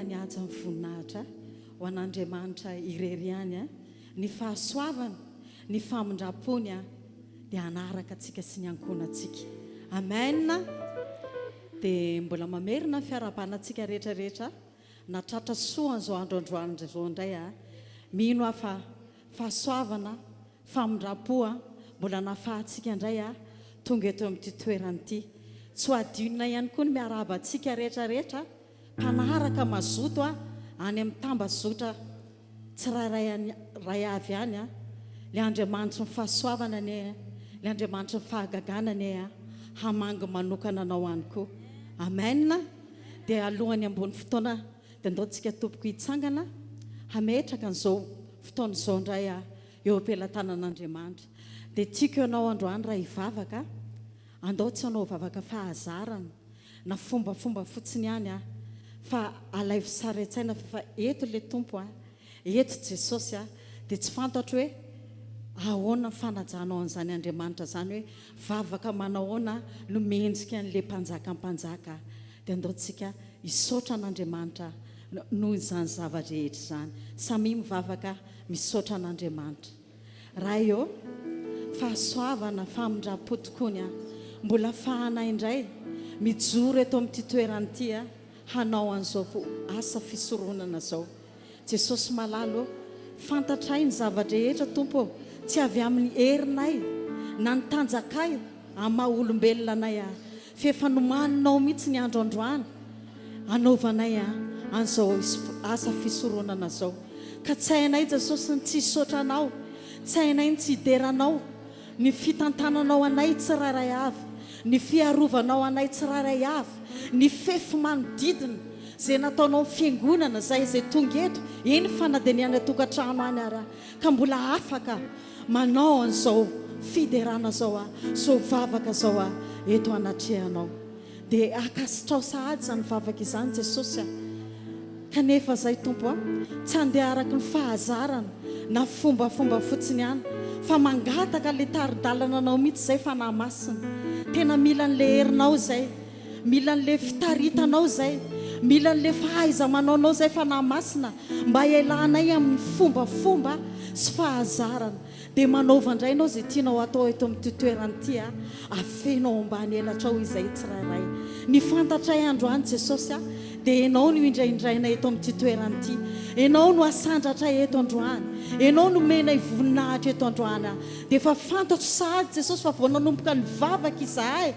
ny aja ny voninahitra ho an'Andriamanitra irery ihany ny fahasoavana ny famindrapony dia anaraka antsika sy ny ankonantsika. Amen. Dia mbola mamerina ny fiarahabanantsika rehetrarehetra natratra soa an'izao androandroany izao indray mino fa fahasoavana famindrapo mbola nafahantsika indray tonga eto amin'ity toerana ity. Tsy ho adinona ihany koa ny miarahabantsika rehetrarehetra mpanaraka mazoto any amin'ny tambazotra tsirairay avy any le Andriamanitra ny fahasoavana ny le Andriamanitra ny fahagagana ny hamangy manokana anao any koa. Amen. Dia alohany ambony fotoana dia andaontsika tompoko hitsangana hametraka n'izao fotoana izao indray eo am-pelatanan'Andriamanitra. Dia tiako ianao androany raha hivavaka andao tsy anao vavaka fahazarana na fombafomba fotsiny ihany fa alaivo sara etsaina fa eto le tompo eto Jesosy dia tsy fantatra hoe ahoana fanajanao an'izany Andriamanitra zany hoe vavaka manahoana no mendrika an'le mpanjakampanjaka. Dia andaontsika hisaotra an'Andriamanitra noho izany zava-rehetra izany. Samy mivavaka misaotra an'Andriamanitra. Raha eo fahasoavana famindrapo tokony mbola fahanay indray mijoro eto amin'ity toerana ity hanao an'izao asa fisoronana zao. Jesosy malalo fantatray ny zava-rehetra tompo tsy avy amin'ny herinay na ny tanjakay amin'ny maha olombelona anay fefa nomaninao mihitsy ny androandroany anaovanay an'izao asa fisoronana zao. Ka tsy hainay Jesosy ny tsy hisaotra anao, tsy hainay ny tsy hideranao, ny fitantananao anay tsirairay avy, ny fiarovanao anay tsirairay avy, ny fefy manodidina zay nataonao fiangonana zay tonga eto eny fanadiniana tokantrano any ary ka mbola afaka manao an'izao fiderana zao zao vavaka zao eto anatrehanao. Dia akasitrao sahady zany vavaka izany Jesosy kanefa zay tompo tsy andeha araka ny fahazarana na fombafomba fotsiny ihany fa mangataka le taridalana anao mihitsy zay fa namasina. Tena mila n'le herinao zay, mila n'le fitaritanao zay, mila n'le fahaiza manaonao zay fa namasina mba ialanay amin'ny fombafomba sy fahazarana. Dia manaova indray ianao zay tianao atao eto amin'ity toerana ity afenao ambany elatrao izay tsirairay. Ny fantatray androany Jesosy dia ianao no indraindraina eto amin'ity toerana ity, ianao no asandratra eto androany, ianao no mena voninahitra eto androany. Dia efa fantatro sahady Jesosy fa vao nanomboka ny vavaka izahay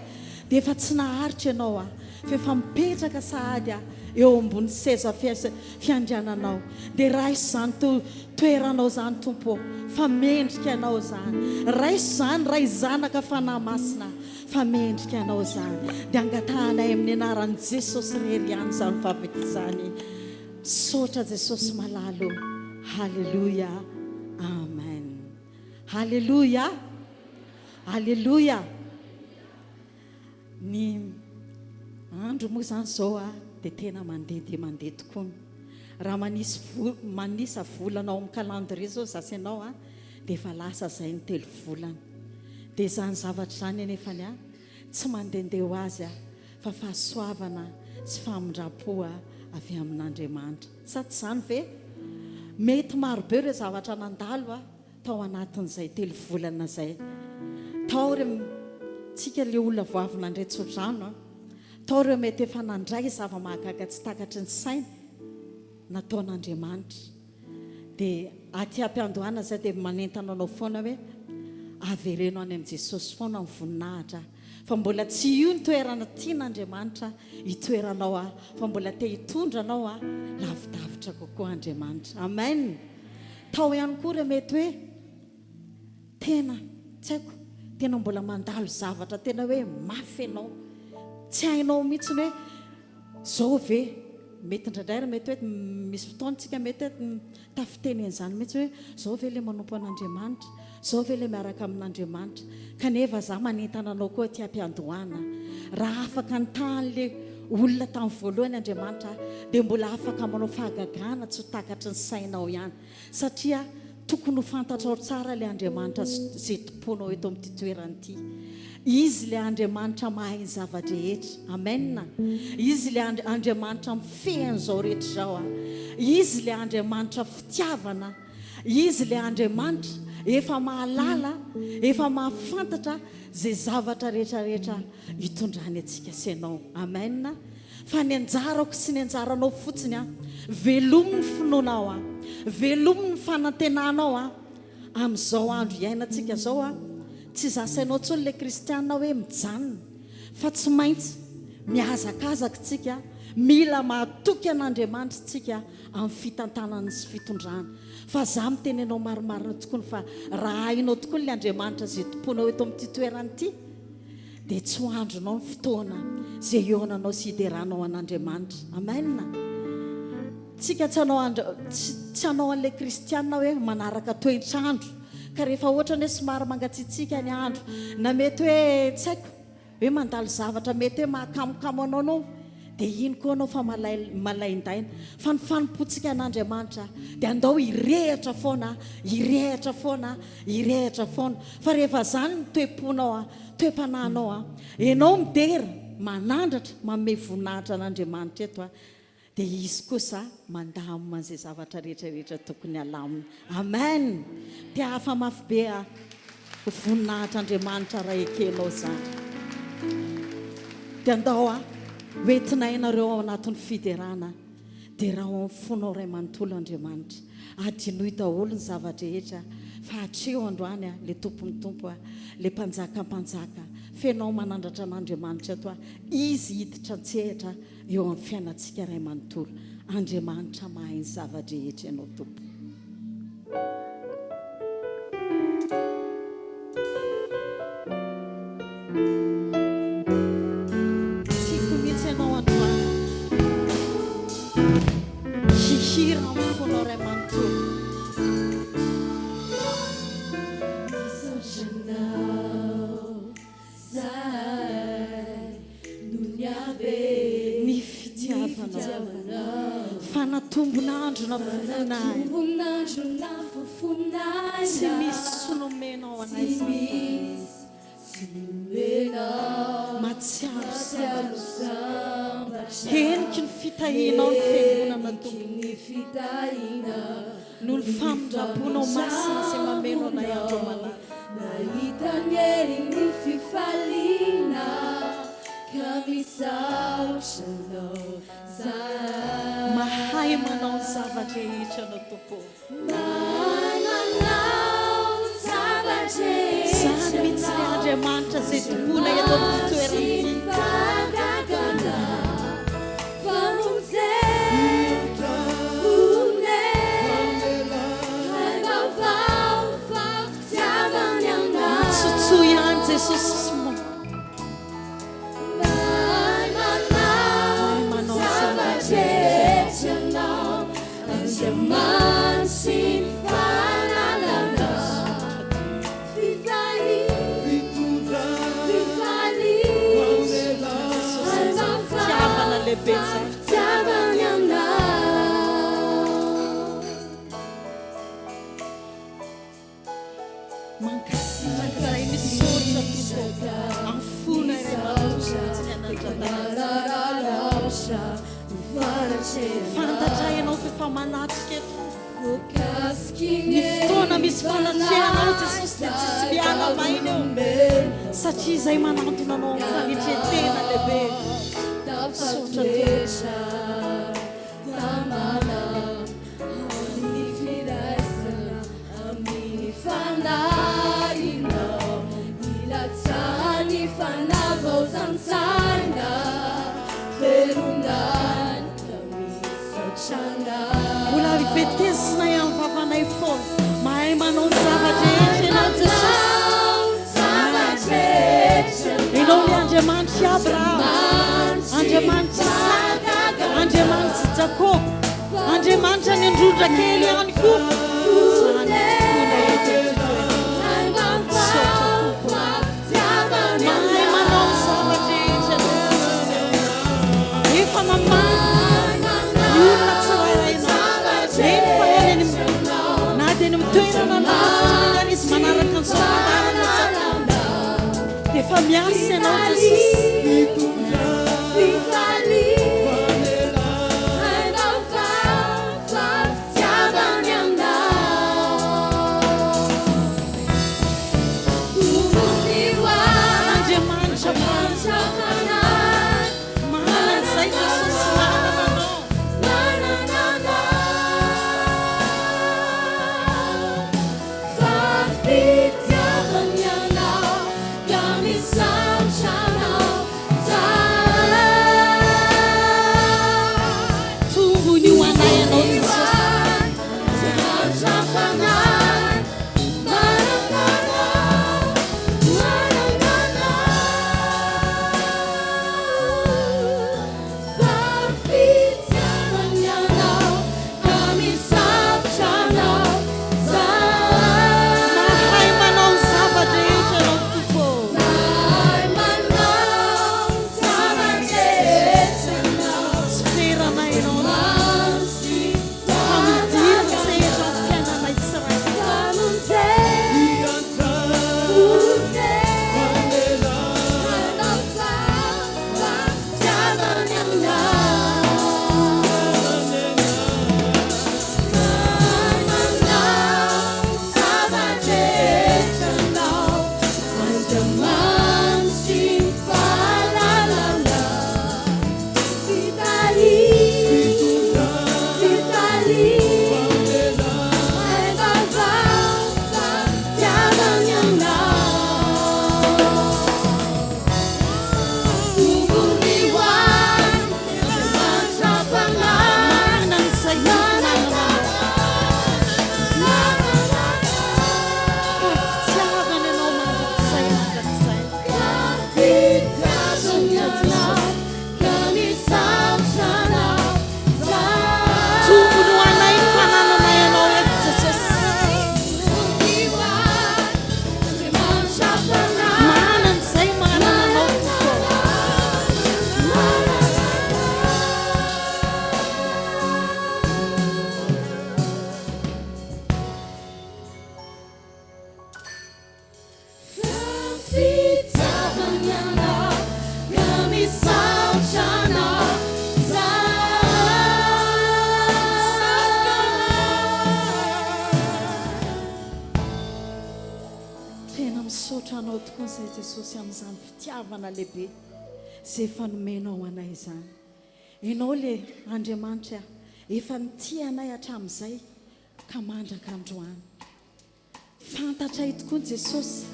dia efa tsy naharitra ianao fa efa mipetraka sahady eo ambony seza fiandriananao. Dia raiso zany toeranao zany tompo fa mendrika ianao zany, raiso zany ray zanaka fanahy-masina fa mendrika ianao zany. Dia angatahanay amin'ny anaran'i Jesosy rery ihany zany vavaka izany. Saotra Jesosy malalo. Halleluja. Amen. Halleluja. Halleluja. Ny andro moa zany zao dia tena mandeha tokoa. Raha manisa volanao amin'ny calendrier zao zasy ianao dia efa lasa zay ny 3 volana. Dia zany zavatra zany anefany tsy mandehandeha ho azy fa fahasoavana sy famindrapo avy amin'Andriamanitra. Sa tsy zany ve mety marobe ireo zavatra nandalo tao anatin'izay 3 volana zay. Tao ireo tsika le olona voavy nandretsodrano tao ireo mety efa nandray zava-mahagaga tsy takatry ny saina nataon'Andriamanitra. Dia aty am-piandohana zay dia manentana anao foana hoe avereno any amin'i Jesosy foana ny voninahitra fa mbola tsy io ny toerana tian'Andriamanitra hitoeranao fa mbola te hitondra anao lavidavitra kokoa Andriamanitra. Amen. Tao ihany koa ireo mety hoe tena tsy haiko tena mbola mandalo zavatra tena hoe mafy ianao tsy hainao mihitsy hoe zao ve mety indraindray mety hoe misy fotoantsika mety hoe tafiteny an'izany mihitsy hoe zao ve le manompo an'Andriamanitra, zao ve le miaraka amin'Andriamanitra. Kanefa za manentana anao koa ty am-piandohana raha afaka nytahan'le olona tamin'ny voalohany Andriamanitra dia mbola afaka manao fahagagana tsy ho takatry ny sainao ihany satria tokony ho fantatrao tsara ilay Andriamanitra izay tomponao eto amin'ity toerana ity. Izy ilay Andriamanitra mahay ny zava-drehetra. Amen. Izy ilay Andriamanitra mifehan'izao rehetra izao. Izy ilay Andriamanitra fitiavana. Izy ilay Andriamanitra efa mahalala, efa mahafantatra izay zavatra rehetrarehetra hitondrany antsika sy ianao. Amen. Fa ny anjarako sy ny anjaranao fotsiny velomy ny finoanao velomy ny fanantenanao amin'izao andro iainantsika izao tsy zasainao tsony ilay kristianina hoe mijanona, fa tsy maintsy mihazakazaka tsika, mila mahatoky an'Andriamanitra tsika amin'ny fitantanany sy fitondrana. Fa za mitenenao marimarina tokony fa raha hainao tokoa ilay Andriamanitra izay tomponao eto amin'ity toerana ity, dia tsy ho andronao ny fotoana izay ionanao sy hideranao an'Andriamanitra. Amen. Tsika tsy hanao an'ilay kristianina hoe manaraka toetrandro, ka rehefa ohatra hoe somary mangatsiatsika ny andro, na mety hoe tsy haiko hoe mandalo zavatra mety hoe mahakamokamo anao, dia iny koa anao fa malaindaina. Fa ny fanompotsika an'Andriamanitra dia andao hirehatra foana, hirehatra foana, hirehatra foana. Fa rehefa zany ny toe-ponao, toe-panahinao, ianao midera manandratra manome voninahitra an'Andriamanitra eto dia izy kosa mandamina izay zavatra rehetrarehetra tokony halamina. Amen. Dia hafa mafy be voninahitra Andriamanitra raha ekenao zany. Dia andao hoentinainareo ao anatin'ny fiderana, dia raha ao amin'ny fonao ray manontolo Andriamanitra, adinoy daholo ny zavadrehetra, fa hatreo androany le tompony tompo, le mpanjaka fenao manandratra an'Andriamanitra eto izy hiditra antsehatra eo amin'ny fiainantsika ray manontolo. Andriamanitra mahay ny zavadrehetra ianao tompo. Tiako mihitsy ianao androany hihira amin'ny fonao ray manontolo. Ny fitiavana fanatombonandro na fofonay, tsy misy sonomenao anay matsiaro heniky ny fitahinao ny fiangonana tompony, noho ny famindraponao masina izay mamenao anay andro malaky. Nahitangeri fifaliana kamisauchanao mahay manao zavadrehetra na tompo. Mananao zavadrehetra zany mihitsy ny Andriamanitra izay tompona eto amin'ny toerana tsotsoy ihany Jesosy manao zavadrehetra tiavana lehibe mankasiray misaotra tompoko amin'ny fona fantatra ianao fefa manatrika eto ny fotoana misy fanatrehanao Jesosy dia tsisy miala maina eo satria izay manantona anao amin'ny fanitretena lehibe. Misaotra mbola vetezina ihany vavanay foana, mahay manao ny zavadrehetra ianao Jesosy. Ianao ny Andriamanitra Abrahama, Andriamanitra Isaka, Andriamanitra Jakobo, Andriamanitra ny Androndrakely ihany koa. Mahay manao ny zavadrehetra efa mamana ny olona tsirairay na dia ny toerana lavitra izy manaraka ny soafarana dia efa miasa ianao Jesosy misaotranao tokoa izay Jesosy amin'izany fitiavana lehibe izay fanomenao anay izany. Ianao le Andriamanitra efa nitia anay hatramin'izay ka mandraka androany. Fantatray tokoa Jesosy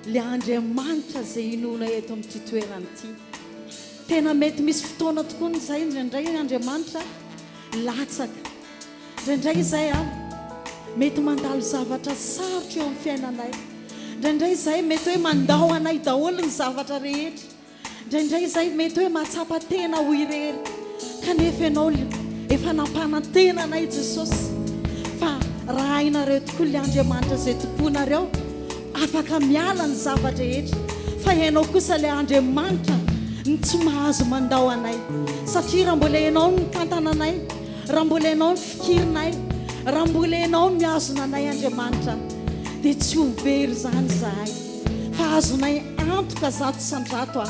le Andriamanitra izay inonay eto amin'ity toerana ity. Tena mety misy fotoana tokoa izay indraindray Andriamanitra latsaka. Indraindray izay mety mandalo zavatra sarotra eo amin'ny fiainanay. Indraindray izay mety hoe mandao anay daholo ny zavatra rehetra. Indraindray izay mety hoe mahatsapa tena ho irery. Kanefa ianao efa nampanantena anay Jesosy. Fa raha hainareo tokoa le Andriamanitra izay tomponareo afaka miala ny zavatra rehetra. Fa ianao kosa le Andriamanitra ny tsy mahazo mandao anay. Satria raha mbola ianao ny tantana anay, raha mbola ianao ny fikirinay, raha mbola ianao miazona anay Andriamanitra, dia tsy ho very izany zahay. Fa azonay antoka zato sanjato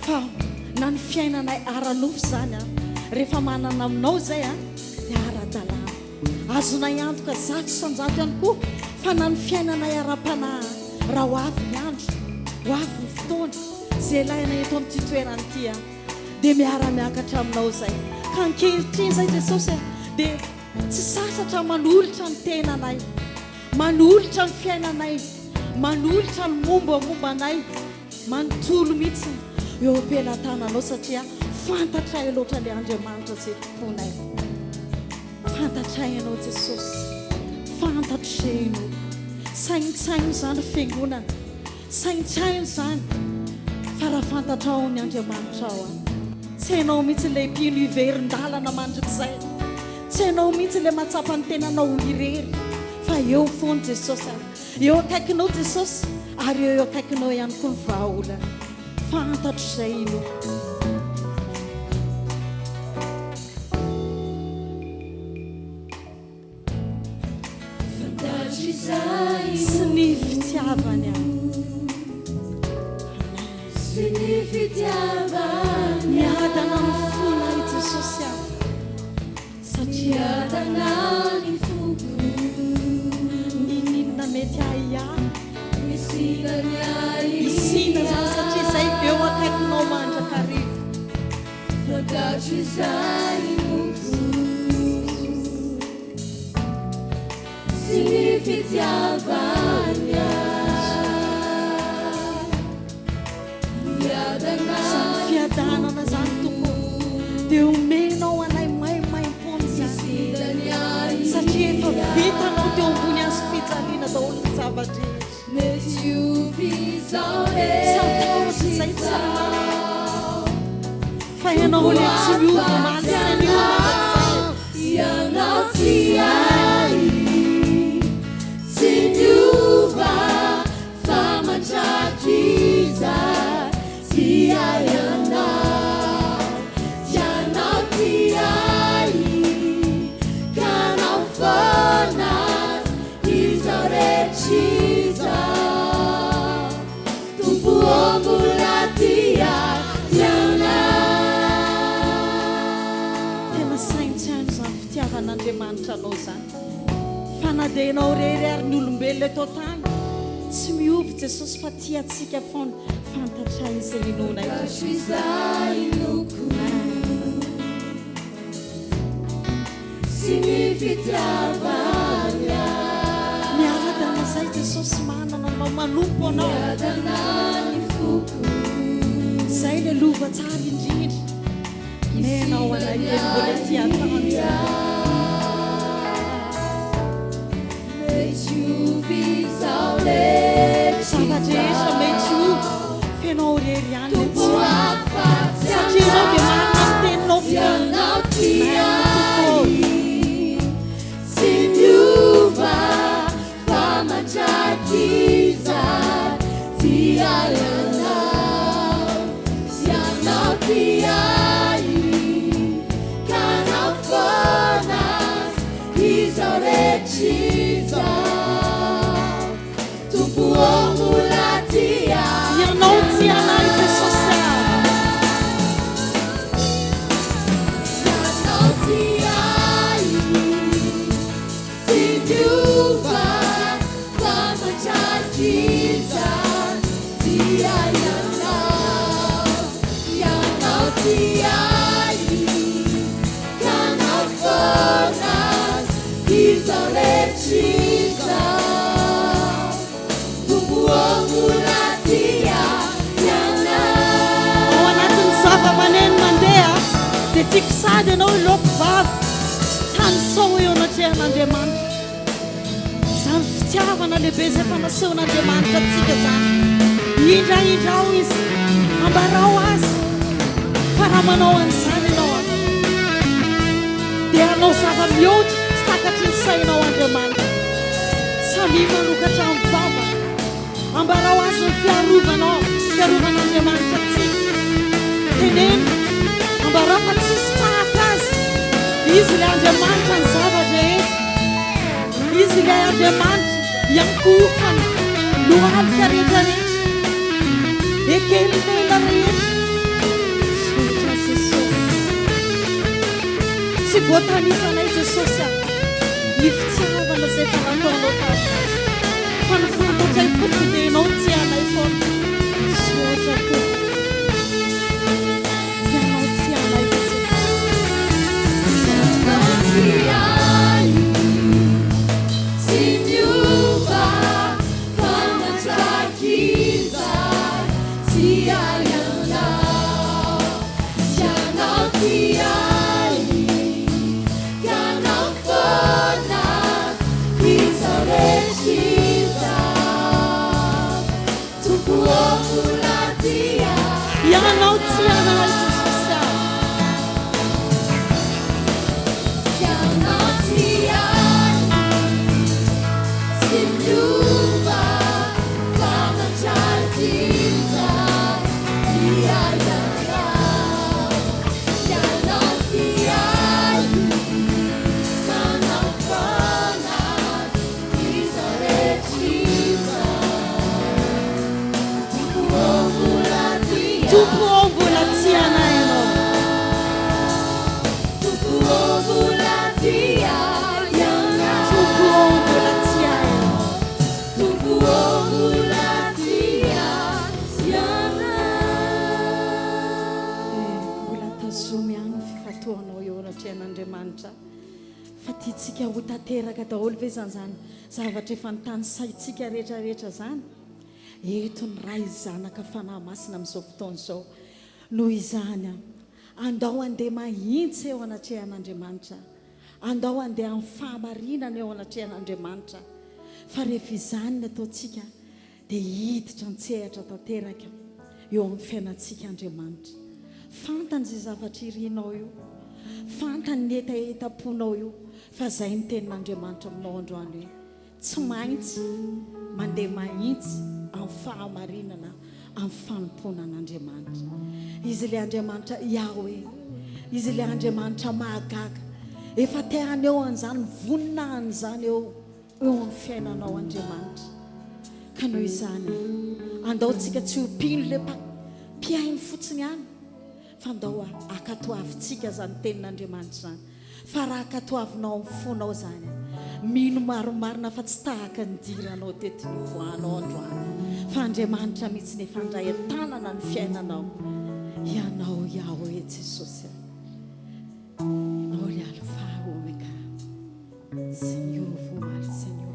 fa na ny fiainanay ara-nofo izany rehefa manana aminao izay dia ara-dalàna. Azonay antoka zato sanjato ihany koa fa na ny fiainanay ara-panahy raha ho avy ny andro, ho avy ny fotoana izay ilainay eto amin'ity toerana ity dia miara-miakatra aminao izay. Ka ankehitriny izay Jesosy dia tsy sasatra manolotra ny tenanay, manolotra ny fiainanay, manolotra ny mombamombanay, manontolo mihitsy eo am-pelantananao satria fantatray loatra le Andriamanitra izay tomponay. Fantatray ianao Jesosy, fantatrenao. Sainitsaino izany fiangonana, sainitsaino izany fa raha fantatrao ny Andriamanitra ao tsy hainao mihitsy le mpino iverin-dalana mandrakizay, tsy hainao mihitsy le mahatsapa ny tenanao irery. Fa eo foana Jesosy, eo akaikinao Jesosy, ary eo akaikinao ihany koa ny vahaolana. Fantatro izay ino. sy ny fitiavany miadana ny fona i Jesosy satria ninina mety isina zany satria zay eo akaikinao mandrakarivo zany fiadanana zany toko dia omenao anay maimaim-pony zany satria efa vitanao teo ambony azo fijaliana daholo ny zavatra satahotra zay tsy fa ianao le tsy miova maly Andriamanitra anao zany fanadenao rery ary ny olombelona eto tany tsy miovy Jesosy fa tia atsika foana fantatra izay inona miadana zay Jesosy manana anao manompo anao zay le lova tsara indrindra menao anay le mbola tia tanja Savageisha mety ovy fenao rery ihany le tsy satria ianao dia manana teninao ianao tia anay Jesosy dia tiako sady ianao iloko vavy tany sao eo anatrehan'Andriamanitra zany fitiavana lehibe zay fanasehon'Andriamanitra atsika zany indraindrao izy ambarao azy fa raha manao an'izany ianao dia anao zava-mihoatra tsy takatry ny sainao Andriamanitra samy manokatra amin'ny vavaka ambarao azy ny fiarovan'Andriamanitra atsika tenena ambarao fa tsisy tahaka azy izy le Andriamanitra ny zavatra izy le Andriamanitra iankofana lohalika rehetrarehetra ekelymela rehetra sotra Jesosy tsy voatanisanay Jesosy ny fitiavana zay fanataonao tato fa ny fantatray fotsiny dia ianao tianay foana sotra to Canal andriamanitra fa tiatsika ho tanteraka daholo ve zany zavatra efa nytany saitsika rehetrarehetra zany eto ny ray zanaka fanahy masina amin'izao fotoana izao noho izany andao andeha mahitsy eo anatrehan'andriamanitra andao andeha amin'ny fahamarinana eo anatrehan'andriamanitra fa rehefa izany ny ataontsika dia hiditra antsehatra tanteraka eo amin'ny fiainantsika andriamanitra fantany izay zavatra irianao io fantany ny etaetaponao io fa izay ny tenin'andriamanitra aminao androany io tsy maintsy mandeha mahitsy amin'ny fahamarinana amin'ny fanomponan'andriamanitra izy ilay andriamanitra Yahweh izy ilay andriamanitra mahagaga efa tehany eo an'izany voninahiny izany eo amin'ny fiainanao andriamanitra ka noho izany andaontsika tsy ho mpino le mpiainy fotsiny ihany fa andao akatoavintsika zany tenin'andriamanitra zany fa raha akatoavinao amin'ny fonao zany mino maromarina fa tsy tahaka ny diranao tetiny voanao androany fa andriamanitra mihitsy ny efandray tanana ny fiainanao ianao Yahweh Jesosy ianao le Alpha Omega Senhor vomary Senhor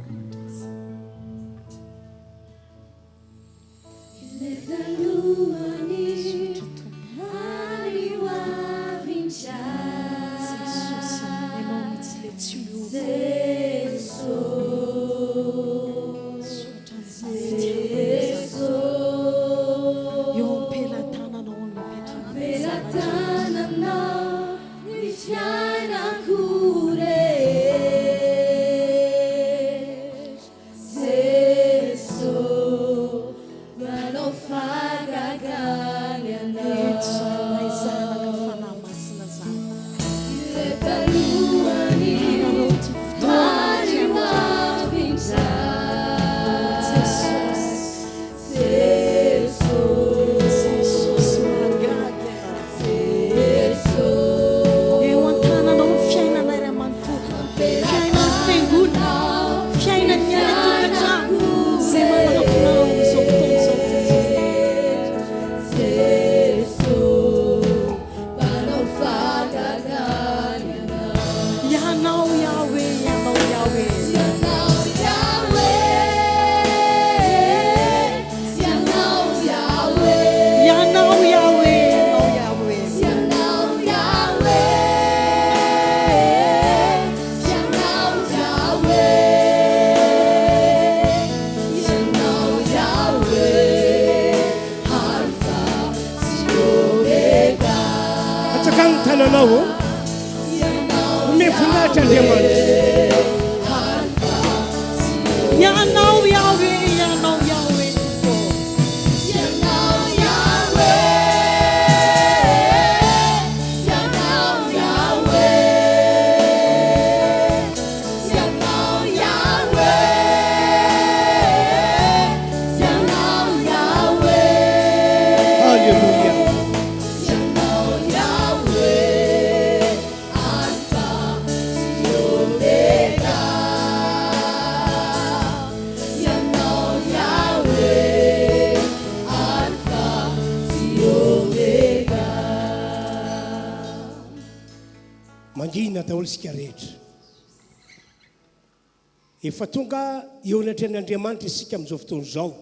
efa tonga eo anatrehan'andriamanitra isika amin'izao fotoana izao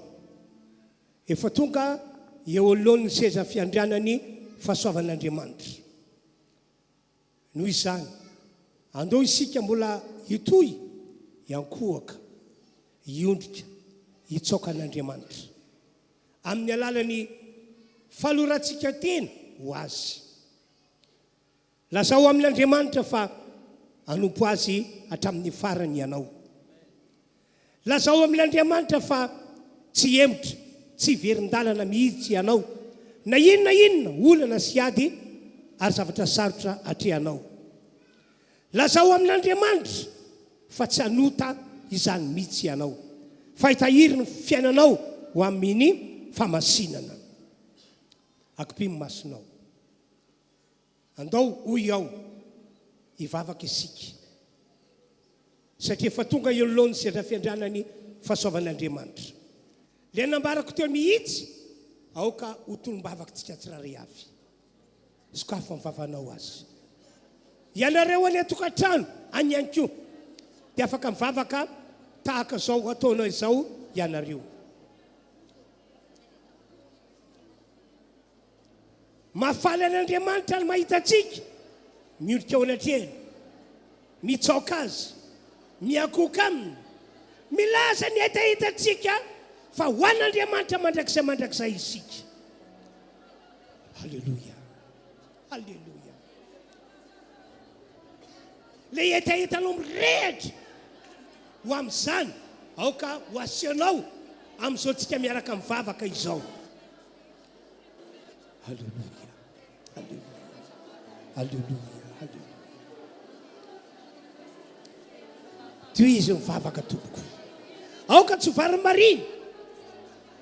efa tonga eo alohany seza fiandrianany fahasoavan'andriamanitra noho izany andao isika mbola hitoy hiankohaka hiondrika hitsoaka an'andriamanitra amin'ny alalany falorantsika tena ho azy lazao amin'andriamanitra fa anompo azy hatramin'ny farany ianao lazao amin'andriamanitra fa tsy emotra tsy verin-dalana mihitsy ianao na inona olana sy ady ary zavatra sarotra atrehanao lazao amin'andriamanitra fa tsy hanota izany mihitsy ianao fa hitahiry ny fiainanao ho amin'ny famasinana akipimy masinao andao hoy ao hivavaka isika satria efa tonga eo alohany seza fiandrianany fahasoavan'andriamanitra le nambarako teo mihitsy aoka ho tolom-bavaka tsika tsirairay avy sokafo amin'ny vavanao azy ianareo any atokantrano any ihany koa dia afaka mivavaka tahaka zao ataonao izao ianareo. Mahafaly an'Andriamanitra ny mahita antsika miondrika ao anatrehany, mitsaoka azy, miakoka aminy, milaza ny hitahitantsika fa ho an'Andriamanitra mandrakizay isika. Halleluja, halleluja. Le hitahitanao mirehatra ho amin'izany aoka ho asianao amin'izao tsika miaraka mivavaka izao. Halleluja, halleluja, halleluja, halleluja. Toy izy mivavaka tompoko. Aoka tsy varomariny,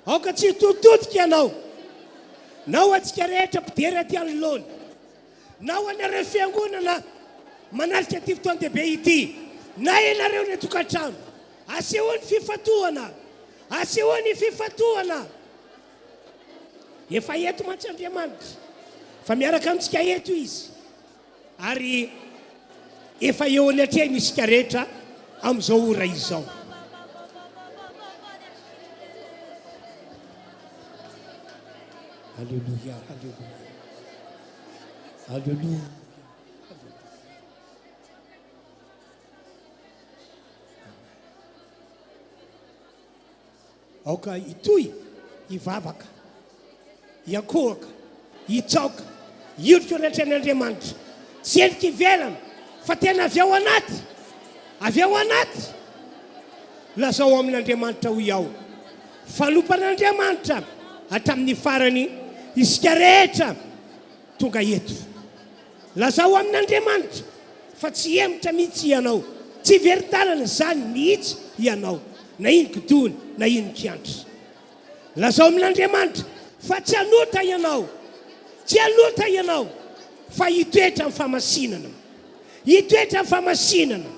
aoka tsy tototika ianao. Nao atsika rehetra mpidery aty anoloana, nao anareo fiangonana manalika ty fotoan-dehibe ity, na ianareo ny atokantrano, asehoany fifatohana, asehoany fifatohana. Efa eto mantsy Andriamanitra, fa miaraka amintsika eto izy, ary efa eo anatrehany isika rehetra amin'izao ora izao. Halleluja, halleluja, halleluja. Aoka itoy, ivavaka, iakohaka, itsaoka, iodrika anatrehan'Andriamanitra. Tsy endrika ivelana fa tena avy ao anaty, avy ao anaty. Lazao amin'Andriamanitra ho iaho, falompan'Andriamanitra hatramin'ny farany isika rehetra tonga eto. Lazao amin'Andriamanitra fa tsy emotra mihitsy ianao, tsy verin-dalana zany mihitsy ianao, na ino kidony na ino kiantra. Lazao amin'Andriamanitra fa tsy hanota ianao, tsy hanota ianao, fa hitoetra amin'ny famasinana, hitoetra amin'ny famasinana.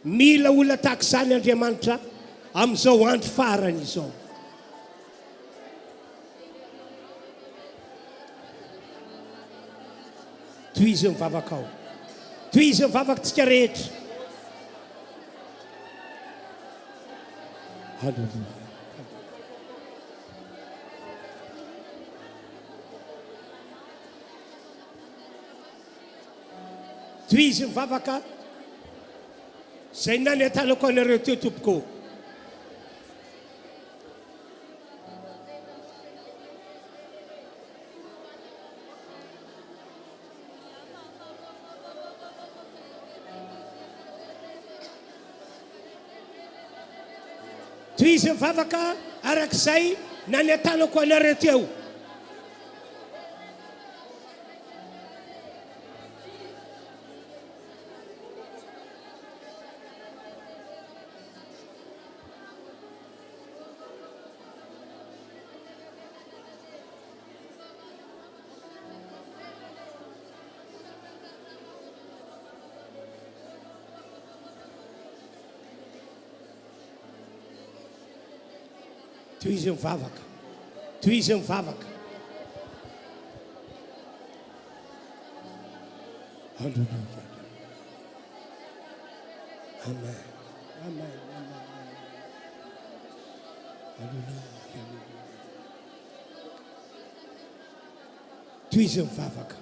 Mila olona tahaka izany Andriamanitra amin'izao andro farany izao. Toy izy mivavaka ao, toy izy mivavaka tsika rehetra. Halleluja. Toy izy mivavaka zay nany atanako anareo teo tompoko. Toy izy mivavaka arak'izay nany atanako anareo teo. Toy izy mivavaka, toy izy mivavaka. Halleluja. Amen, amen, amen. Halleluja, halleluja. Toy izy mivavaka.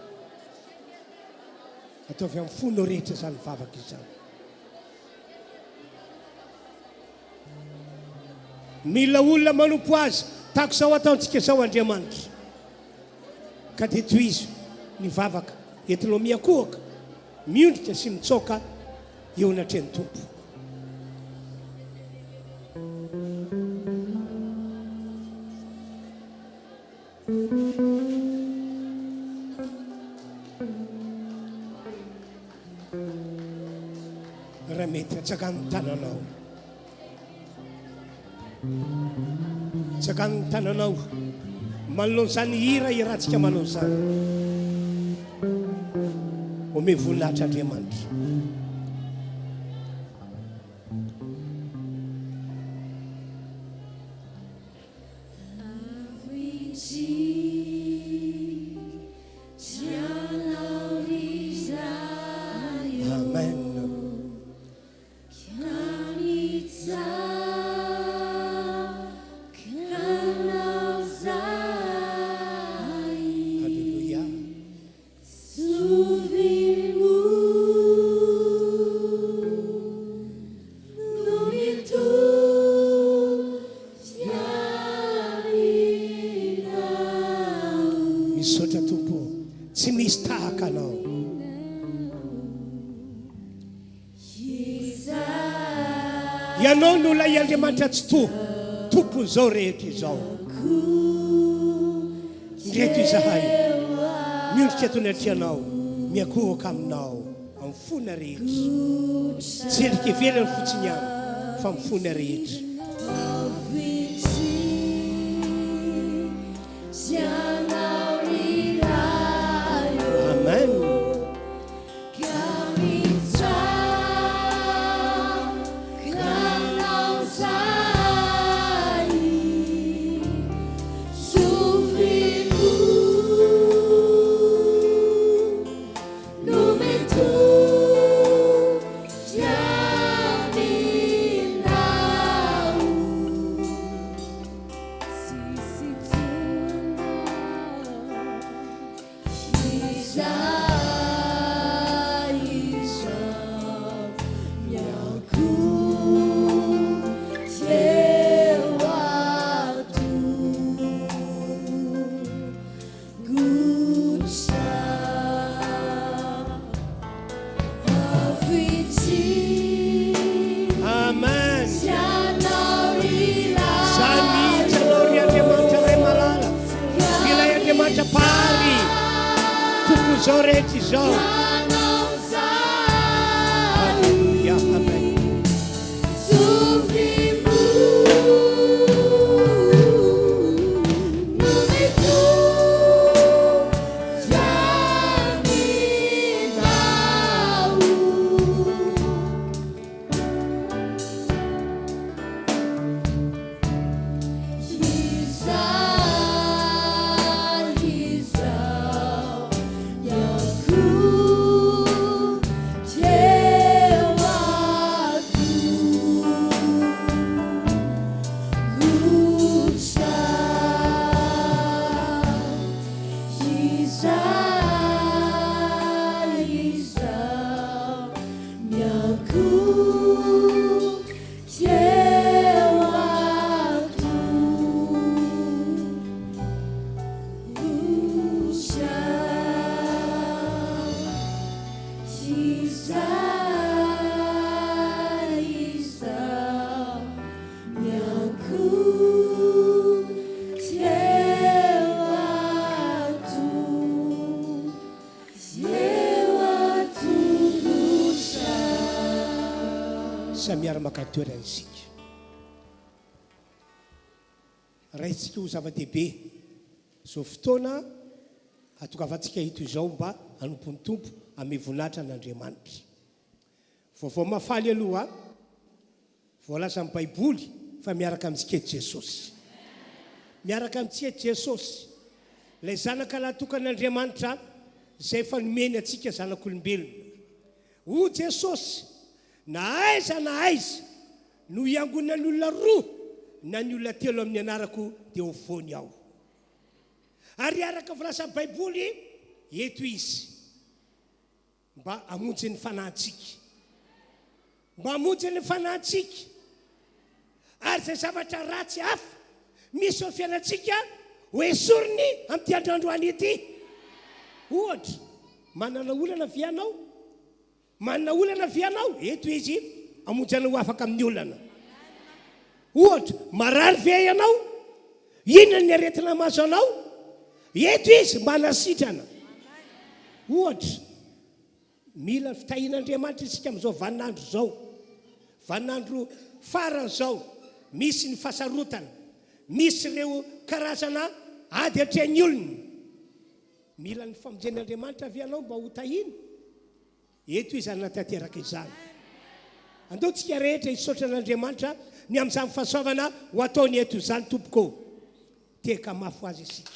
Ataovy amin'ny fony rehetra zany mivavaka izany. Mila olona manompo azy tahaka izao ataontsika izao Andriamanitra. Ka dia toy izy mivavaka entinao miakohaka, miondrika sy mitsaoka eo anatrehany tompo. Raha mety atsakany tananao, tsakany tananao, manao zany hira irahantsika manao zany. Ome voninahitra Andriamanitra. Ave amen. Halleluja. Misaotra tompo, tsy misy tahaka anao. Ianao no olona Andriamanitra tsy tompony zao rehetra izao. Ndreto izahay miondrika eto anatrianao, miakohoka aminao amin'ny fona rehetra, tsy endrika ivelany fotsiny ihany fa amin'ny fona rehetra. Amen. Zao rehetra izao. Halleluja, amen. Miara-maka toerana isika. Raitsika ho zava-dehibe zao fotoana atokavantsika hito izao mba anompony tompo amin'ny voninahitra an'Andriamanitra. Vaovao mafaly aloha, voalaza amin'ny Baiboly fa miaraka amintsika Jesosy. Miaraka amintsika Jesosy, ilay zanaka natokan'Andriamanitra izay efa nomeny antsika zanak'olombelona. O Jesosy, na aiza no iangonana ny olona roa na ny olona telo amin'ny anarako dia ho voany aho. Ary araka voalaza amin'ny Baiboly, eto izy mba hamonjy ny fanahintsika, mba hamonjy ny fanahintsika. Ary izay zavatra ratsy hafa misy eo fiainantsika ho esoriny amin'ity androandroany ity. Ohatra, manana olana vianao, eto izy amonjana ho afaka amin'ny olana. Ohatra, marary ve ianao, inona ny aretina maso anao, eto izy manasitrana. Ohatra, mila fitahian'Andriamanitra isika amin'izao vaninandro zao, vaninandro farany zao, misy ny fasarotana, misy ireo karazana ady hatrehan'ny olona. Mila ny famonjen'Andriamanitra vianao mba ho tahina. Eto izy anatanteraka izany. Andeontsika rehetra hisaotra an'Andriamanitra ny amin'izany fahasoavana ho ataony eto izany tompoko. Teka mafy azy isika.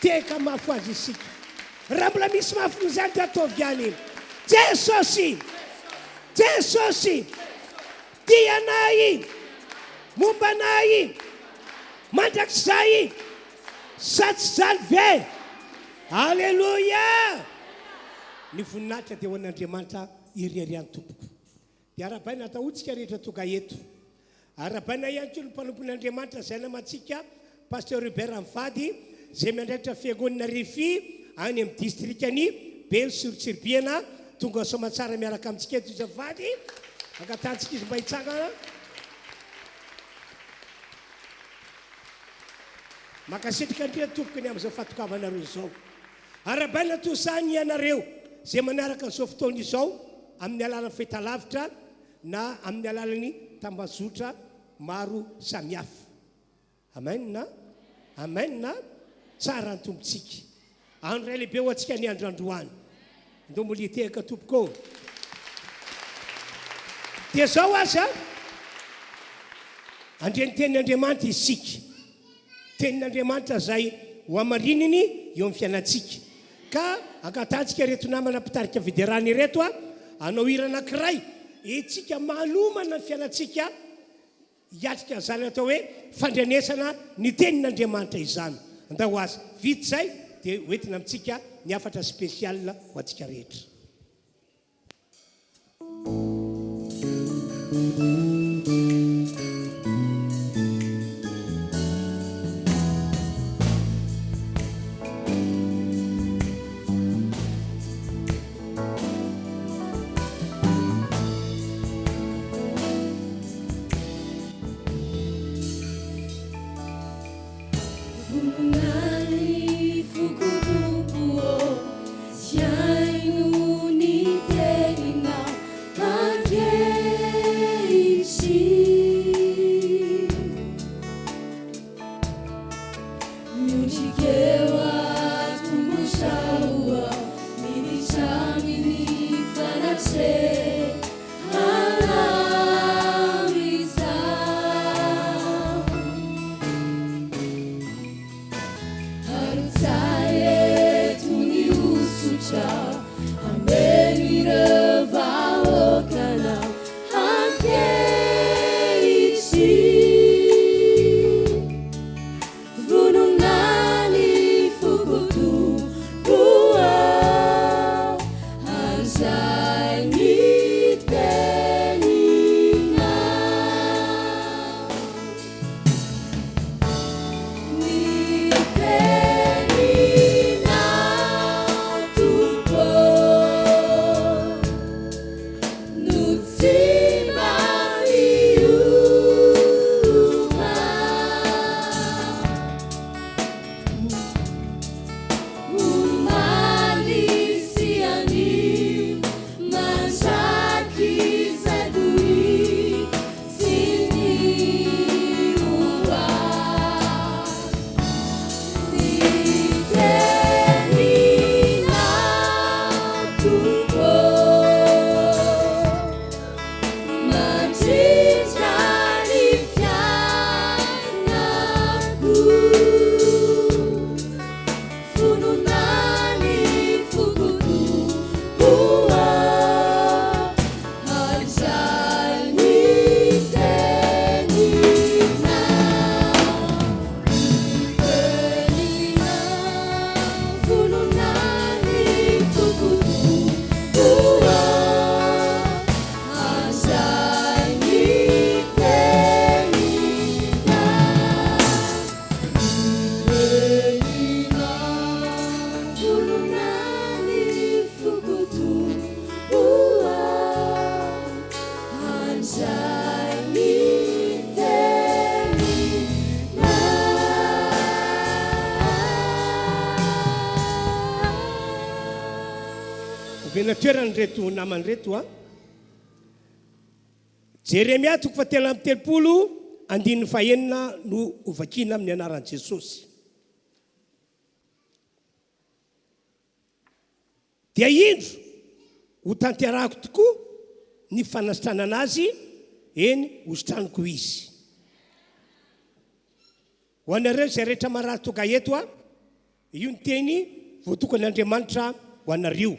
Teka mafy azy isika. Raha mbola misy mafy izany dia ataovy ihany. Jesosy Jesosy tianay mombanay mandrakizay sa tsy zany ve alleluia ny voninahitra dia ho an'Andriamanitra iriarian'ny tompoko dia arabaina atahotsika rehetra tonga eto arabaina ihany koa ny mpanompon'Andriamanitra zay namatsika pasteur Hubert Mivady zay miandraikitra fiangonana RHEFI any amin'ny distrikany Belo-sur-Tsirbiana tonga somatsara miaraka amintsika eto izavady angatantsika izy mba hitsangana makasitrika andria tompoko ny amin'izao fatokavanareo izao arabaina tosany ianareo zay manaraka n'izao fotoana izao amin'ny alalan'ny fahitalavitra na amin'ny alalan'ny tambazotra maro samihafa amen na tsara ny tompontsika andray lehibe ho antsika ny androandroany ndo molitehaka tompoko dia zao aza andreny tenin'Andriamanitra isika tenin'Andriamanitra zay ho amarininy eo amin'ny fiainantsika ka angatantsika reto namana mpitarika federany reto anao hira anankiray etsika malomana ny fiainantsika hiatrika zany atao hoe fandrenesana ny tenin'Andriamanitra izany andao azy vitsy zay dia hoentina amintsika ny afatra spesial ho antsika rehetra toerany reto namany reto Jeremia 7:30 no ovakina amin'ny anaran'i Jesosy dia indro ho tanterahako tokoa ny fanasitrana anazy eny hositraniko izy ho anareo zay rehetra marary tonga eto io ny teny voatokan'Andriamanitra ho anareo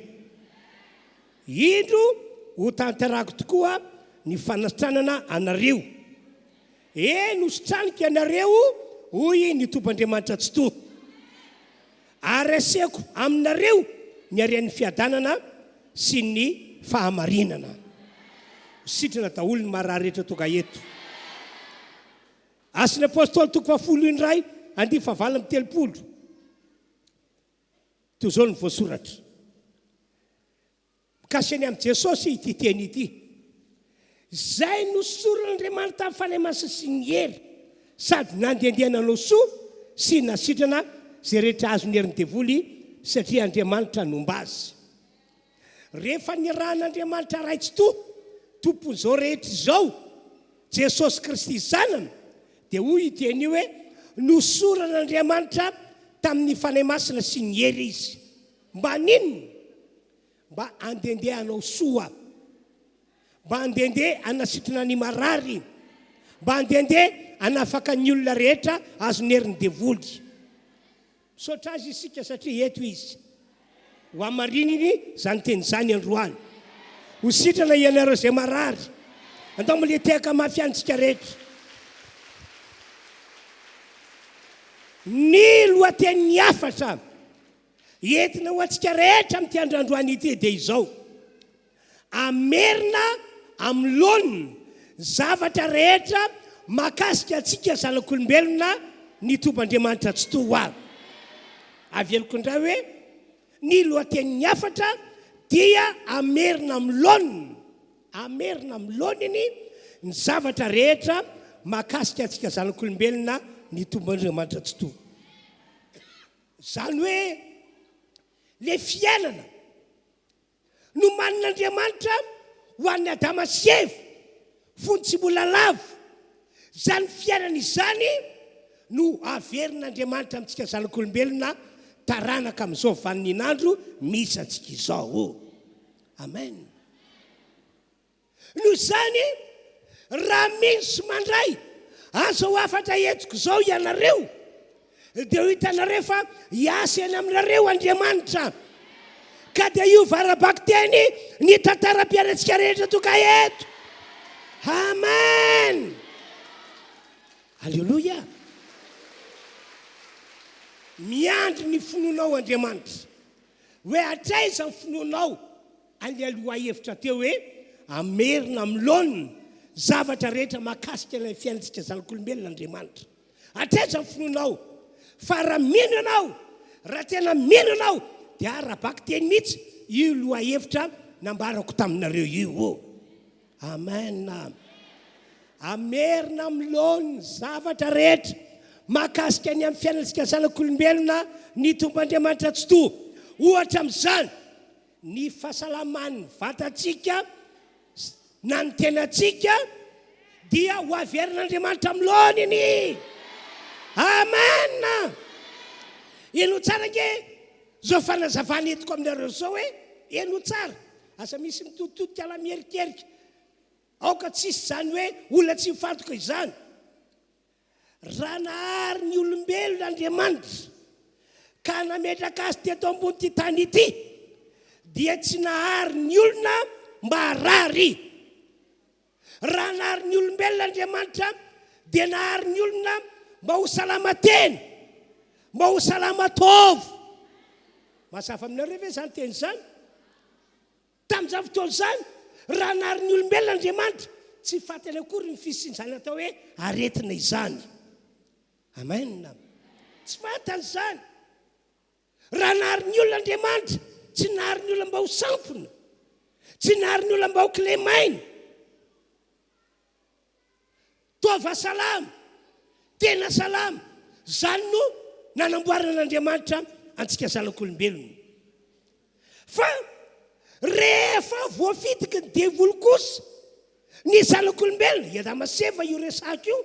indro ho tantarako tokoa ny fanatranana anareo nositraniko anareo hoy ny tompandriamanitra tsy to ary aseko aminareo ny arian'ny fiadanana sy ny fahamarinana sitrana daholo ny marary rehetra toka eto asin'ny apôstôly toko 10 andy 7 toy zao ny voasoratra mikasy any amin'ny Jesosy ity teny ity zay nosoran'Andriamanitra tamin'ny fahalemasa sy ny hery sady nandendehananao soa sy nasitrana zay rehetra azo ny herin'ny devoly satria Andriamanitra nomba azy rehefa niarahan'Andriamanitra raitsy tompony zao rehetra izao Jesosy Kristy zanany dia hoy iteny hoe nosoran'Andriamanitra tamin'ny fahalemasana sy ny hery izy mba ninona mba andendehanao soa mba andendeha anasitrana ny marary mba andendeha anafaka ny olona rehetra azo ny herin'ny devoly misaotra azy isika satria eto izy ho amarininy zany teny zany androany ho sitrana ianareo zay marary andao mile tehaka mafiantsika rehetra ny lohaten'ny afatra entina ho antsika rehetra amin'ity androandroany ity dia izao amerina amin'ny laoniny zavatra rehetra makasika antsika zanak'olombelona ny tompandriamanitra tsy to ho aveloko indray hoe ny lohaten'ny afatra dia amerina amin'ny laoniny ny zavatra rehetra makasika antsika zanak'olombelona ny tompandriamanitra tsy to zany hoe le fiainana no manin'Andriamanitra ho an'ny Adama sy Eva fony tsy mbola lavo zany fiainana izany no averin'Andriamanitra amintsika zanak'olombelona taranaka amin'izao vanin'andro misy antsika izao amen no zany raha misy mandray azo ho afatra entiko zao ianareo dia ho hitanareo fa hiasa eny aminareo Andriamanitra ka dia io varabaky teny ny tantaram-piainantsika rehetra toka eto amen alleluia miandry ny finoanao Andriamanitra hoe atraiza ny finoanao any aloha hevitra teo hoe amerina amin'ny laoniny zavatra rehetra makasika ilay fiainantsika zanak'olombelona Andriamanitra atraiza ny finoanao fa raha mino anao raha tena mino anao dia arabaky teny mihitsy io loha hevitra nambarako taminareo io amen amerina amin'ny laoniny zavatra rehetra makasika ny amin'ny fiainantsika zanak'olombelona ny tompandriamanitra tsy to ohatra amin'izany ny fahasalaman'ny vatantsika na ny tenatsika dia ho averin'Andriamanitra amin'ny laoniny amen eno tsara nge zao fanazavana etiko aminareo zao hoe eno tsara asa misy mitototika ala mierikerika aoka tsisy zany hoe olona tsy mifantoka izany raha nahary ny olombelona Andriamanitra ka nametraka azy teto ambony ty tany ity dia tsy nahary ny olona mba harary raha nahary ny olombelona Andriamanitra dia nahary ny olona mba ho salama teny mba ho salama tovo mahasafa aminareo ve zany teny zany tamin'izany fotoana zany raha nahary ny olombelona Andriamanitra tsy fatany akory ny fisian'izany atao hoe aretina izany amen tsy fatany zany raha nahary ny olona Andriamanitra tsy nahary ny olona mba ho sampona tsy nahary ny olona mba ho kilemaina tova salama tena salama zany no nanamboarana n'Andriamanitra antsika zanak'olombelona fa rehefa voafitika ny devoly kosa ny zanak'olombelona Adama sy Eva io resaka io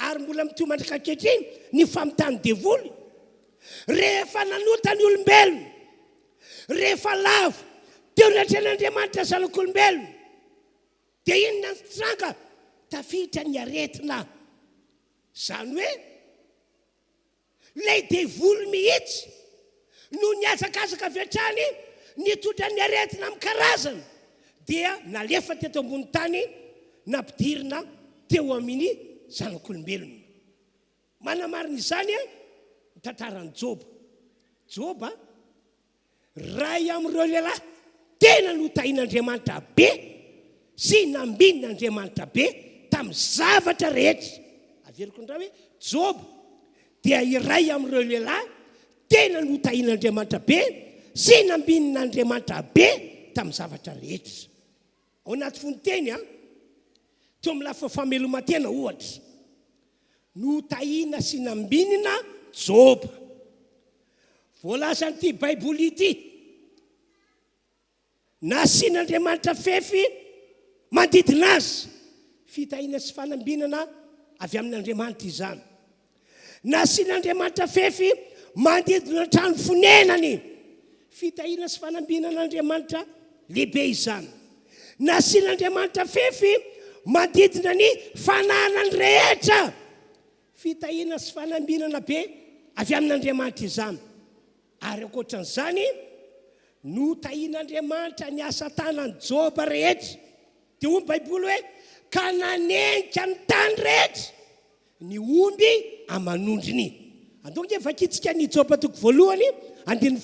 ary mbola mitomandrika ankehitriny ny famitany devoly rehefa nanota ny olombelona rehefa lavo teo natren'Andriamanitra zanak'olombelona dia inona ny tranga tafiditra ny aretina zany hoe lay devoly mihitsy no niazakazaka avy hatrany nitondra ny aretina amin'ny karazana dia nalefa teto ambony tany nampidirina teo amin'ny zanak'olombelona. Manamarina izany tantaran'i Joba ray amin'ireo lehilahy tena notahin'Andriamanitra be sy nambinin'Andriamanitra be tamin'ny zavatra rehetra. Averiko indray hoe Joba dia iray amin'ireo lehilahy tena notahin'Andriamanitra be sy nambinin'Andriamanitra be tamin'ny zavatra rehetra. Ao anaty fonteny teo amin'ny lafa fameloma-tena ohatra, notahina sy nambinina Joba. Voalaza an'ity baiboly ity, nasian'Andriamanitra fefy mandidina azy, fitahina sy fanambinana avy amin'Andriamanitra izany. Nasian'Andriamanitra fefy mandidina trano fonenany, fitahina sy fanambinan'Andriamanitra lehibe izany. Nasian'Andriamanitra fefy mandidina ny fananany rehetra, fitahina sy fanambinana be avy amin'Andriamanitra izany. Ary ankoatran'izany, notahin'Andriamanitra ny asa tanan'i Joba rehetra. Dia hoy ny baiboly hoe ka nanenika ny tany rehetra ny omby amanondriny. Andonga vakitsika ny Joba toko voalohany 10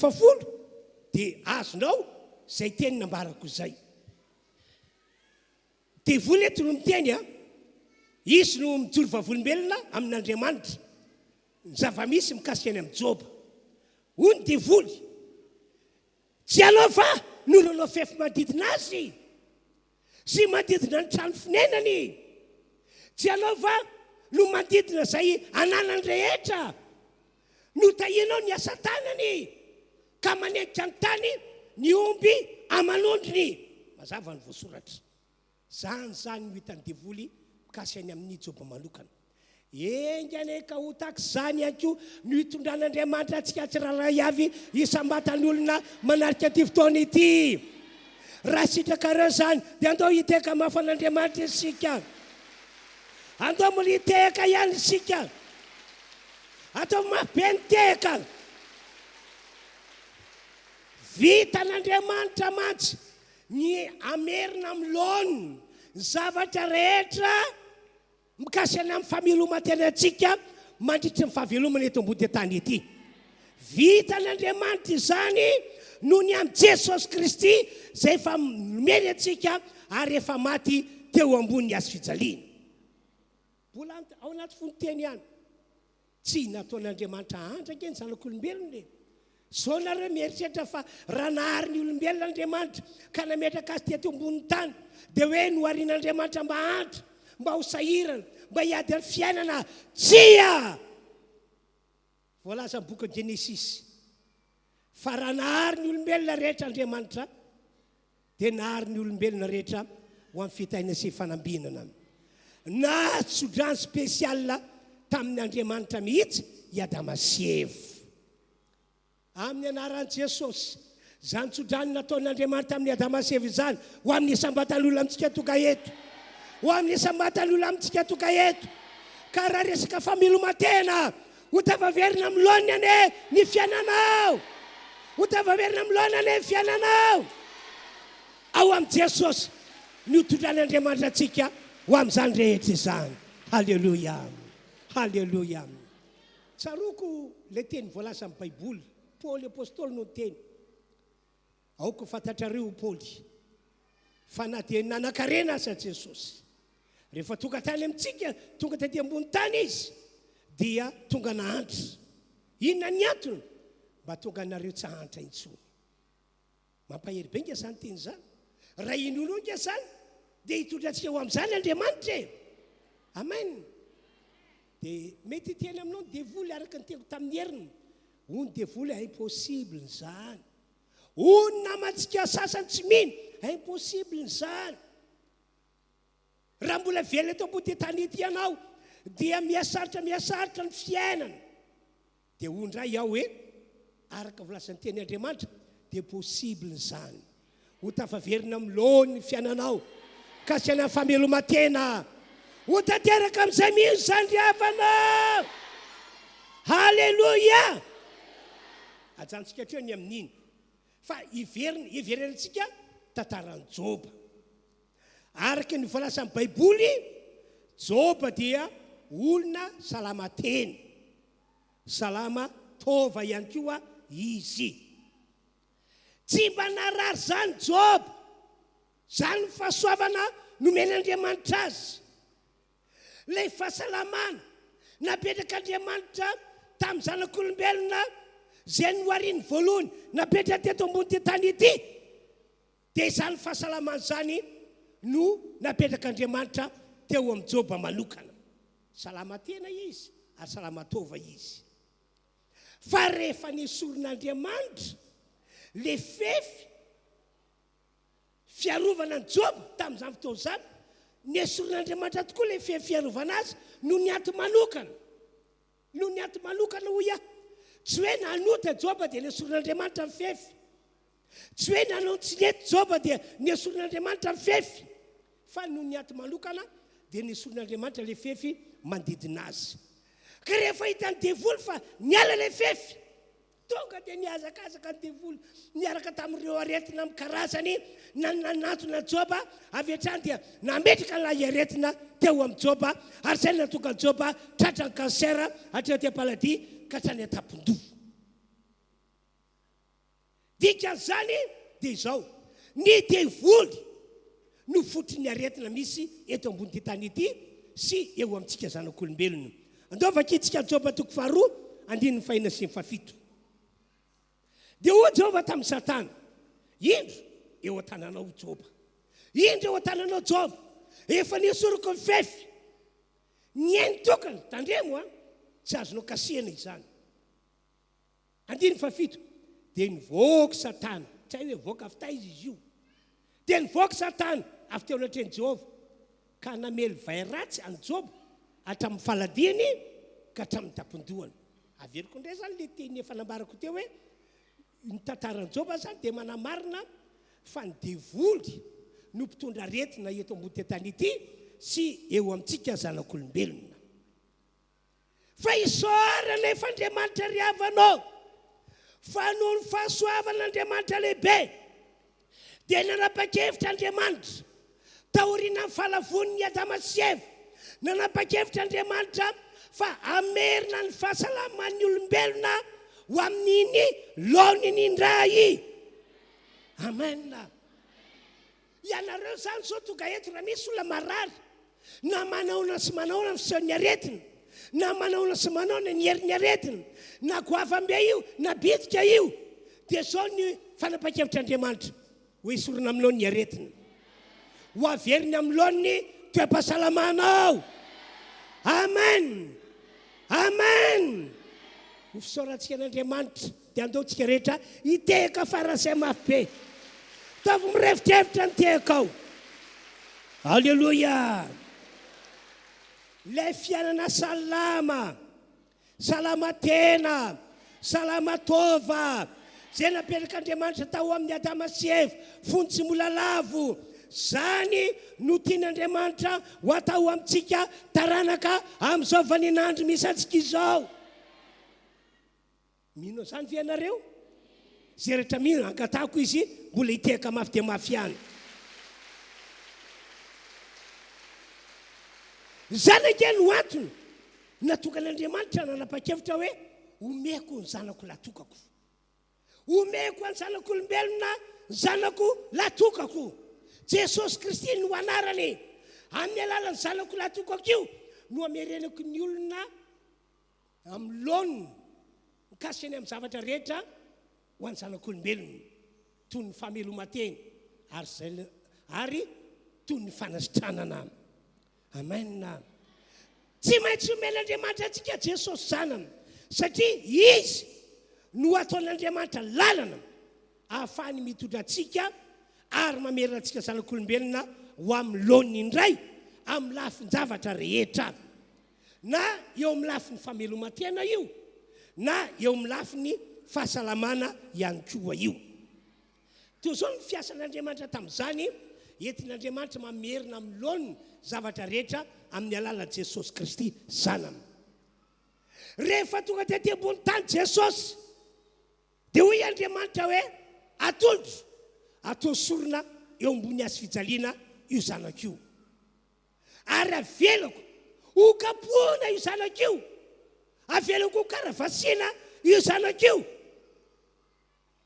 dia azonao izay teny nambarako izay. Dia voly eto no miteny izy no mijoro vavolombelona amin'Andriamanitra, ny zava-misy mikasika any amin'ny Joba. Hoy dia voly, tsy anao va no nanao fefy manodidina azy sy manodidina ny trano fonenany? Tsy anao va no manodidina izay ananany rehetra? Notahinao ny asa tanany ka manenika ny tany ny omby amanondriny. Mazava ny voasoratra. Zany no hitany devoly mikasika any amin'ny Joba manokana. Engane ka ho tahaka izany anko no hitondran'Andriamanitra antsika tsirairay avy hisambatan'olona manarika ity fotoana ity. Raha sitraka ireo izany dia andao hiteka mafan'Andriamanitra isika. Andao mola hiteka ihany isika. Atao mafibe ny teka. Vitan'Andriamanitra mantsy ny amerina amin'ny laony ny zavatra rehetra mikasika amin'ny fameloma-tena antsika mandritra ny fahavelomana eto ambony tany ety. Vitan'Andriamanitra izany noho ny amin'ny Jesosy Kristy izay efa nomeny antsika ary efa maty teo ambony azo fijaliana. Mbola ao anaty fonteny ihany, tsy nataon'Andriamanitra andraka ny zanak'olombelona. Sao nareo mieritreritra fa raha nahary ny olombelona Andriamanitra ka nametraka azy teto ambony tany dia hoe noharian'Andriamanitra mba hantra, mba ho sahirana, mba hiady amin'ny fiainana. Tsia! Voalaza ny boky Genesisy fa raha nahary ny olombelona rehetra Andriamanitra dia nahary ny olombelona rehetra ho amin'ny fitahina sy fanambinana. Natsodrany spesiala tamin'ny Andriamanitra mihitsy i Adama sy Eva. Amin'ny anaran'i Jesosy, izany tsodrany nataon'Andriamanitra amin'ny Adama sy Eva izany ho amin'ny isambatan'olona amintsika toka eto. Ho amin'ny isambatan'olona amintsika toka eto. Ka raha resaka fameloma-tena, ho tavaverina amin'ny laony ane ny fiainanao. Ho tavaverina amin'ny laony ane ny fiainanao. Ao amin'ny Jesosy ny tondran'Andriamanitra antsika ho amin'izany rehetra izany. Halleluia. Halleluia. Tsaroko le teny voalaza amin'ny baiboly. Paoly apôstôly no teny. Aoko fantatrareo Paoly fa na dia nanan-karena aza Jesosy. Rehefa tonga tany amintsika, tonga taty ambony tany izy, dia tonga nahantra. Inona ny antony? Mba tonga nareo tsy hahantra intsony. Mampahery be nge zany teny zany. Raha inono nge zany dia hitondrantsika ho amin'izany Andriamanitra e. Amen. Dia mety teny aminao ny devoly araka ny teko tamin'ny heriny. Hoy ny devoly impossible izany. Hoy ny namantsika sasany tsy mino, impossible izany. Raha mbola velona eto ambony tany ety ianao dia miasaritra ny fiainana. Dia hoy ndray iaho hoe araka volazan'ny teny Andriamanitra dia possible izany. Ho tafaverina amin'ny laony ny fiainanao kasika ny fameloma-tena. Ho tanteraka amin'izay mihitsy izany riavanao. Halleluia. Ajantsika hatreo ny amin'iny fa iverinantsika tantaran'i Joba. araka ny voalasan'ny baiboly Joba dia olona salama teny, salama tova ihany koa izy. Tsy mba narary zany Joba, zany ny fahasoavana nomen'Andriamanitra azy. Ilay fahasalamana napetrak'Andriamanitra tamin'ny zanak'olombelona zay nohariny voalohany napetraka teto ambony ty tany ity, dia izany fahasalamana zany no napetrak'Andriamanitra teo amin'ny Joba manokana. Salama tena izy ary salama tova izy. Fa rehefa nesoron'Andriamanitra le fefy fiarovana ny Joba tamin'izany fotoana izany, nesoron'Andriamanitra tokoa le fefy fiarovana azy no ny ato manokana. No ny ato manokana hoy aho. Tsy hoe nanota Joba dia nesoron'Andriamanitra ny fefy. Tsy hoe nanotsinety Joba dia nesoron'Andriamanitra ny fefy. Fa no ny ato manokana dia nesoron'Andriamanitra le fefy mandidina azy. Ka rehefa hitany devoly fa niala le fefy, tonga dia niazakazaka ny devoly, niaraka tamin'ireo aretina amin'ny karazany nanatona Joba, avy hatrany dia nametraka ilay aretina teo amin'ny Joba, ary izay natonga Joba tratra ny kansera hatreo ty Alahady ka hatrany an-tampon-doha. Dikan'izany dia izao, ny devoly no fotrin'ny aretina misy eto ambony ty tany ity sy eo amintsika zanak'olombelona. Andao vakitsika Joba toko 2:4-5. Dia hoy Jehova tamin'ny Satana, indro eo an-tananao Joba, indro eo an-tananao Joba, efa nesoroko ny fefy, ny ainy tokana tandremo tsy azonao kasihana izany. 5. Dia nivoaka Satana, tsy hay hoe voaka avy taiza izy io, dia nivoaka Satana avy teo anatreny Jehova ka namely vai ratsy any Joba hatramin'ny faladiny ka hatramin'ny tampon-dohany. Averiko indray zany le teny efa nambarako teo hoe ny tantaran'i Joba zany dia manamarina fa ny devoly no mpitondra aretina eto ambony ty tany ity sy eo amintsika zanak'olombelona. Fa isaorana efa Andriamanitra ry havanao, fa noho ny fahasoavan'Andriamanitra lehibe dia nanapa-kevitra Andriamanitra taoriana ny fahalavon'ny Adama sy Eva, nanapa-kevitra Andriamanitra fa amerina ny fahasalaman'ny olombelona ho amin'iny laoniny indray. Amen. Ianareo zany zao tonga eto raha misy olona marary na manaona sy manaona ny fisehon'ny aretina, na manaona sy manaona ny herin'ny aretina, na goavambe io na bitika io, dia zao ny fanapa-kevitr'Andriamanitra ho esorina amin'ny laon'ny aretina, ho averiny amin'ny laon'ny toe-pahasalamanao. Amen. Amen. Ho fisaorantsika an'Andriamanitra dia andaontsika rehetra hitehaka faran'izay mafy be. Tavy mirevitrevitra ny tehaka ao. Alleluia. Ilay fiainana salama, salama tena, salama tova, zay naperak'Andriamanitra tao amin'ny Adama sy Eva, fony tsy mola lavo, zany no tian'Andriamanitra ho atao amintsika taranaka amin'izao vaninandro misy antsika izao. Mino zany ve ianareo? Zay rehetra mino angatahako izy mbola hitehaka mafy dia mafy ihany. Zany ake no antony natonga n'Andriamanitra nanapa-kevitra hoe omeko ny zanako latokako, omeko ny zanak'olombelona ny zanako latokako. Jesosy Kristy no anarany, amin'ny alalan'ny zanako latokako io no amerenako ny olona amin'ny laoniny mikasika ny amin'ny zavatra rehetra ho an'ny zanak'olombelona, toy ny famelomanteny ary toy ny fanasitranana. Amen. Tsy maintsy omen'Andriamanitra antsika Jesosy zanany, satria izy no ataon'Andriamanitra lalana ahafahany mitondra antsika ary mamerina antsika zanak'olombelona ho amin'ny laoniny indray amin'ny lafiny zavatra rehetra, na eo amin'ny lafiny famelomantena io, na eo amin'ny lafiny fahasalamana ihany koa io. Toy izao ny fiasan'Andriamanitra tamin'izany, entin'Andriamanitra mamerina amin'ny laoniny zavatra rehetra amin'ny alalan'i Jesosy Kristy zanany. Rehefa tonga tety ambony tany Jesosy dia hoy Andriamanitra hoe atolotro, atao sorona eo ambony hazo fijaliana io zanak'io ary avelako ho kapoana io zanak'io avelako ho karavasiana io zanak'io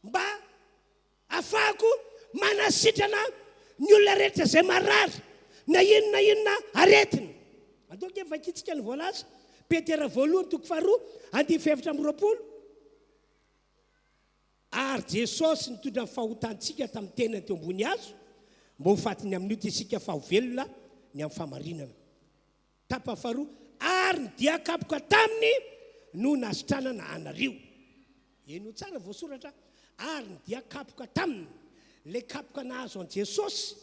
mba afahako manasitrana ny olona rehetra zay marary na inona aretina ataoko efa kitsika ny voalaza Petera 2:2 ary Jesosy nitondra ny fahotantsika tamin'ny tenany teo ambony azo mba ho fatiny amin'io ty isika fa ho velona ny amin'ny famarinana tapa faharoa ary ny dia kapoka taminy no nasitranana anareo eno tsara voasoratra ary ny dia kapoka taminy le kapoka nahazo an Jesosy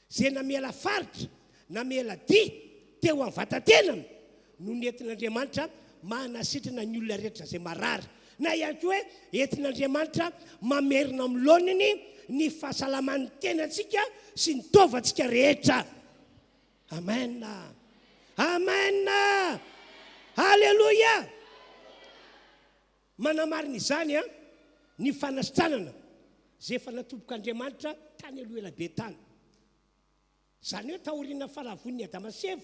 zay namela faritra namela dia teo amin'ny vatatenany no nentin'Andriamanitra manasitrana ny olona rehetra zay marary na ihany koa hoe entin'Andriamanitra mamerina amin'ny laoniny ny fahasalaman'ny tenantsika sy ny taovantsika rehetra. Amen. Amen. Halleluja. Manamarina izany ny fanasitranana zay efa natombok'Andriamanitra tany aloha ela be tany. Zany hoe taoriana fahalavon'ny Adamaseva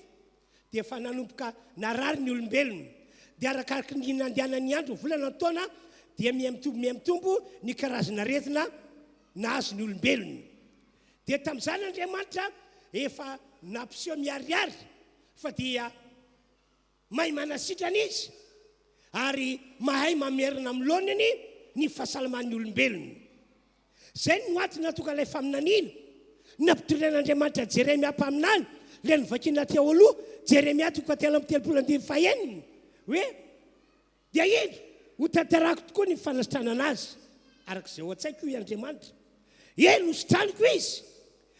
dia efa nanomboka narary ny olombelona dia arakaraka ny nandehanany andro volana taona dia miamitombo ny karazana aretina nahazo ny olombelona. Dia tamin'izany Andriamanitra efa nampiseho miariary fa dia mahay manasitrana izy ary mahay mamerina amin'ny laoniny ny fahasalaman'ny olombelona. Zay no antony natoka ilay faminaniana nampitorian'Andriamanitra Jeremia mpaminany ilay nivakiana teo aloha Jeremia 3:3 hoe dia ino ho tantarako tokoa ny fanasitranana azy arak'izay ho an-tsaiko io Andriamanitra eno sitraniko izy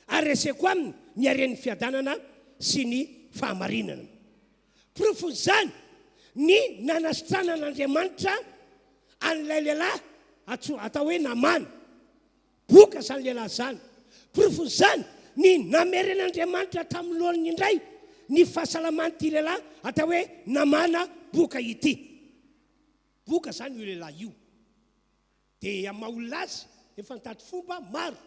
ary reseko aminy ny aren'ny fiadanana sy ny fahamarinana. Profon'izany ny nanasitranan'Andriamanitra an'ilay lehilahy atao hoe namana boka zany lehilahy zany. Profon'izany ny nameren'Andriamanitra tamin'ny laoniny indray ny fahasalaman'ity lehilahy atao hoe namana boka ity. Boka zany io lehilahy io dia maha-olona azy efa nitaty fomba maro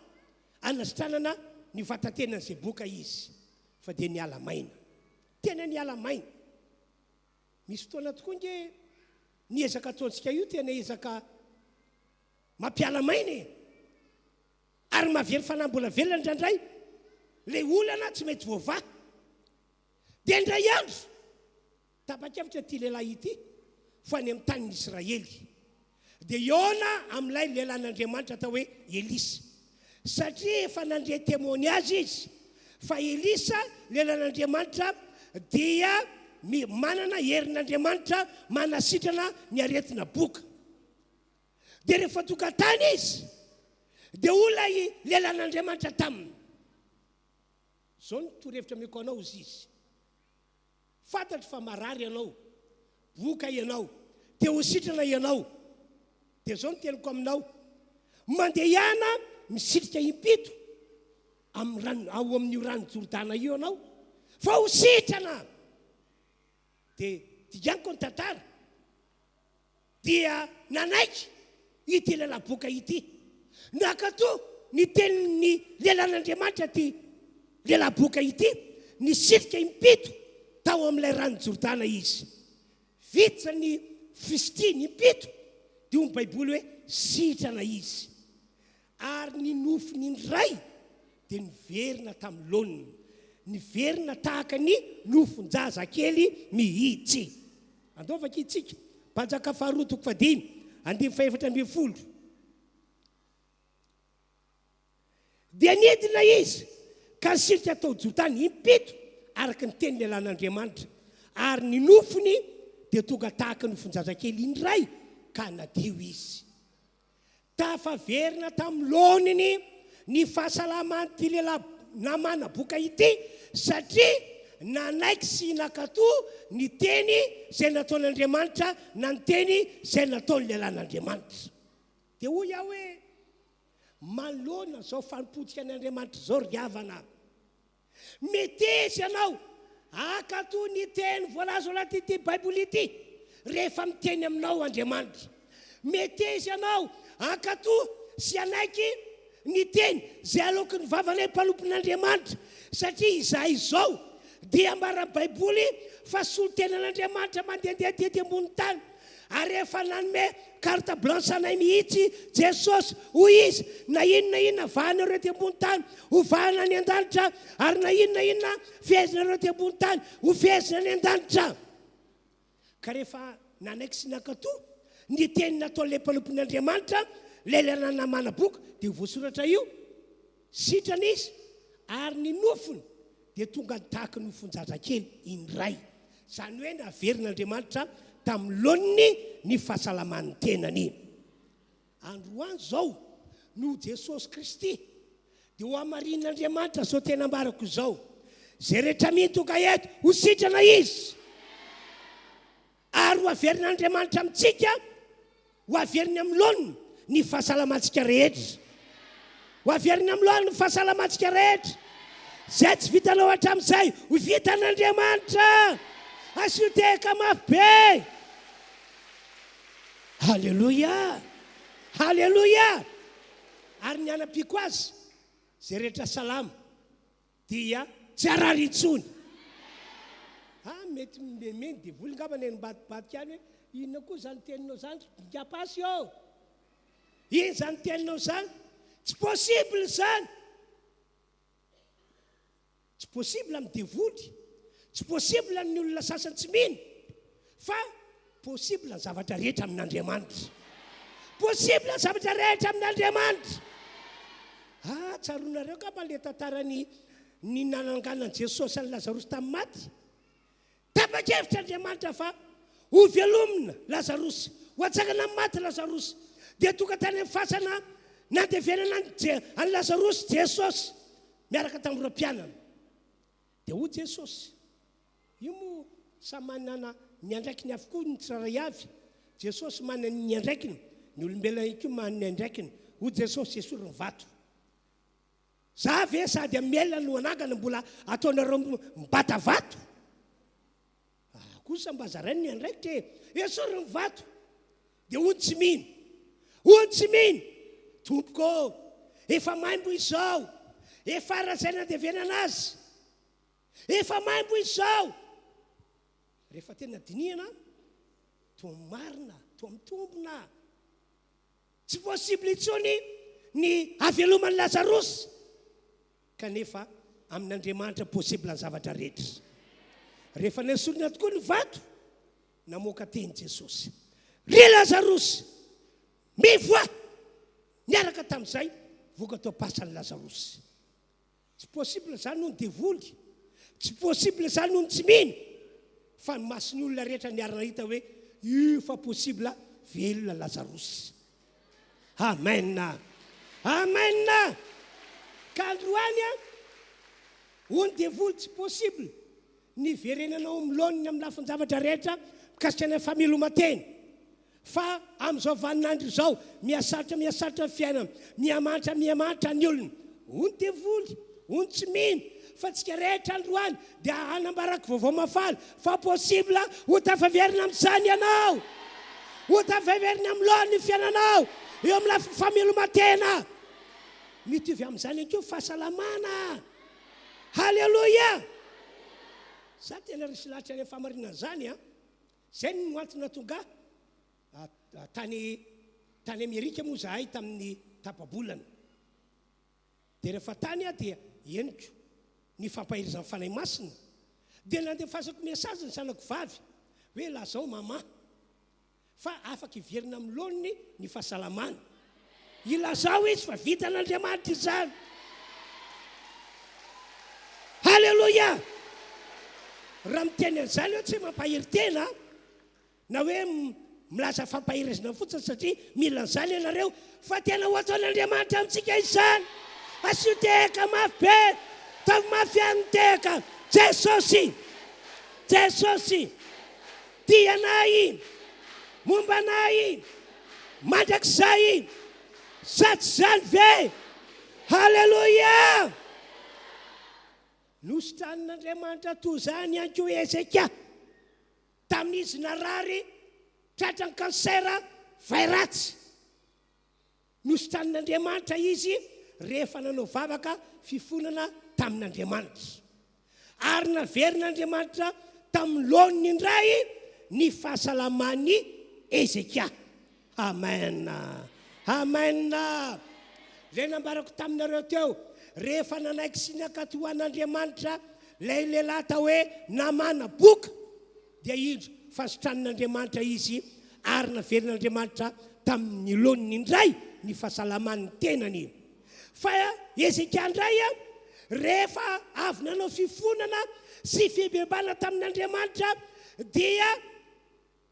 anasitranana ny vatantenany zay boka izy fa dia ny alamaina tena ny alamaina. Misy fotoana tokoa nge ny ezaka ataontsika io tena ezaka mampialamaina ary mahavery fanambola velona indraindray le olana tsy mety voavaha dia indray andro tapa-kevitra ty lehilahy ity fa any amin'ny tanin'ny Israely dia iona amin'ilay lehilahin'Andriamanitra atao hoe Elisa satria efa nandre témoiny azy izy fa Elisa lehilahin'Andriamanitra dia manana herin'Andriamanitra manasitrana ny aretina boka. Dia rehefa tonga tany izy dia olona lehilahin'Andriamanitra taminy zao no torohevitra meko anao izy fantatry fa marary ianao boka ianao dia ho sitrana ianao dia zao no teniko aminao mandeha ihana misitrika impito ao amin'io rano Jordana io anao fa ho sitrana. Dia tianko ny tantara dia nanaiky ity lehilahy boka ity nakato ny tenin'ny lehilahin'Andriamanitra ty lehilahy boka ity ny sitrika impito tao amin'ilay rano Jordana izy vitsy ny fistiny impito dia ho ny baiboly hoe sitrana izy ary ny nofony indray dia niverina tamin'ny laoniny niverina tahaka ny nofon-jazakely mihitsy. Andaovaka itsika Bajaka faharoa 5:4 dia nidina izy ka sirika tao Jordana impito araka ny teny lehilahin'Andriamanitra ary ny nofony dia tonga tahaka nofon-jazakely indray ka nadio izy. Tafaverina tamin'ny laoniny ny fahasalaman'ity lehilahy namana boka ity satria nanaiky sy nakato ny teny zay nataon'Andriamanitra na ny teny zay nataony lehilahin'Andriamanitra. Dia hoy aho hoe malona zao fanompotsika an'Andriamanitra zao ry havana metesy ianao akato ny teny voalaza anaty ity baiboly ity rehefa miteny aminao Andriamanitra metesy ianao akato sy anaiky ny teny zay aloky ny vavana mpanompon'Andriamanitra satria izahay izao dia ambara baiboly fa solon-tenan'Andriamanitra mandehandeha tety ambony tany ary efa nanome carte blanche anay mihitsy Jesosy hoy izy na inona vahana ireo tety ambony tany ho vahana any an-danitra ary na inona fehezina ireo tety ambony tany ho fehezina any an-danitra ka rehefa nanaiky sy nakatoa ny teny nataon'ilay mpanompon'Andriamanitra lelana namana boky dia voasoratra io sitrana izy ary ny nofony dia tonga tahaka ny nofon-jazakely indray zany hoe naverin'Andriamanitra tam'loniny ny fahasalaman'ny tenany androany zao no Jesosy Kristy dia ho amarin'Andriamanitra zao tena ambarako izao zay rehetra mintoka eto ho sitrana izy ary ho averin'Andriamanitra amintsika ho averiny am'loniny ny fahasalamantsika rehetra ho averiny am'loniny ny fahasalamantsika rehetra zay tsy vitanao hatramin'izay ho vitan'Andriamanitra asioteka mafy be halleloia halleloia ary ny anapiko azy zay rehetra salama dia tsy arary intsony mety memeny dia voly ngavana ny badibadika any hoe inona koa zany teninao zany ngapasy eo iny zany teninao zany tsy possible zany tsy possible amin'ny devoly tsy possible amin'ny olona sasany tsy mino fa possible ny zavatra rehetra amin'Andriamanitra possible ny zavatra rehetra amin'Andriamanitra tsaronareo ka male tantarany ny nananganan'i Jesosy any Lazarosy tamin'ny maty tapa-kevitra Andriamanitra fa ho velomina Lazarosy ho atsakana amin'ny maty Lazarosy dia tonga tany amin'ny fasana nandevenana any Lazarosy Jesosy miaraka tamin'ny ram-pianana dia ho Jesosy io moa samy manana ny andraikiny avokoa ny tsiraray avy Jesosy manana ny andraikiny ny olombelona io manana ny andraikiny ho Jesosy esoriny vato za ve sady amelona no anangana mbola ataonareo mibata vato kosa mba zarainy ny andraikitra esoriny vato dia ony tsy mino tompoko efa maimbo izao efa arazay nandevenana azy efa maimbo izao rehefa tena dinihana toa marina toa mitombona tsy possible intsony ny avelomany Lazarosy kanefa amin'Andriamanitra possible ny zavatra rehetra rehefa nesorina tokoa ny vato namoaka teny Jesosy ry Lazarosy mivoa niaraka tamin'izay voka tao pasany Lazarosy tsy possible zany noho ny devoly tsy possible zany noho ny tsy mino fa ny masiny olona rehetra niarana hita hoe io fa possible velona Lazarosy amen ka androany hony devoly tsy possible ny verenanao am'loniny amin'ny lafiny zavatra rehetra mikasika ny fameloman-teny fa amin'izao vaninandro zao miasatra ny fiainana miamanitra ny olona hony devoly hony tsy mino fa tsika rehetra androany dia anambarako vaovao mafaly fa possible ho tafaverina amin'izany ianao ho tafaverina am'loniny fiainanao eo amin'ny lafiny fameloman-tena mitovy amin'izany akeo fahasalamana halleloia za tena resy lahatra any famarinana zany zay no antony tonga tany Amerika moa zahay tamin'ny tapabolana dia rehefa tany dia eniko ny fampahirizan'ny fanahy masina dia nandefasako mesazy ny sanako vavy hoe lazao mama fa afaka iverina amin'ny loniny ny fahasalamana ilazao izy fa vitan'Andriamanitra izany halleloia raha miteny an'izany hoe tsy mampahiry tena na hoe milaza fampahirizana fotsiny satria mila an'izany ianareo fa tena ho ataon'Andriamanitra amintsika izany asioteka mafy be tavy mafy any teka Jesosy tianay mombanay mandrakizay satsy zany ve halleloia nositran'Andriamanitra toy zany anko Ezekia tamin'izy narary tratrany kansera vairatsy nositran'Andriamanitra izy rehefa nanao vavaka fifonana tamin'Andriamanitra. Ary naverin'Andriamanitra tamin'ny laoniny indray ny fahasalaman'ny Ezekia. Amen. Amen. Zay nambarako taminareo teo, rehefa nanaiky sy nakatoan'Andriamanitra lay lehilahy tao hoe namana boka, dia indro fasotran'Andriamanitra izy ary naverin'Andriamanitra tamin'ny laoniny indray ny fahasalaman'ny tenany. Fa Ezekia indray rehefa avy nanao fifonana sy fibebana tamin'Andriamanitra dia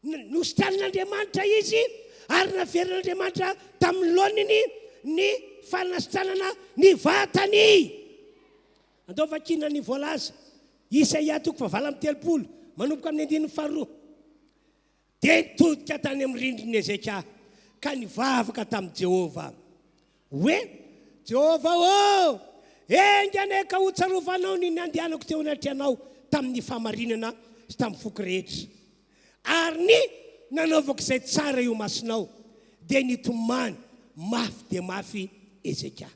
nositran'Andriamanitra izy ary naverin'Andriamanitra tamin'ny laoniny ny fanasitranana ny vatany. Andao vakina ny voalaza Isaia 9:30 manomboka amin'ny 1:2. Dia nitodika tany amin'ny rindriny Ezekia ka nivavaka tamin'i Jehova hoe, Jehova engane ka hotsarovanao ny nandehanako teo anatreanao tamin'ny famarinana sy tamin'ny foko rehetra, ary ny nanaovako izay tsara io masinao. Dia nitomany mafy dia mafy Ezekia.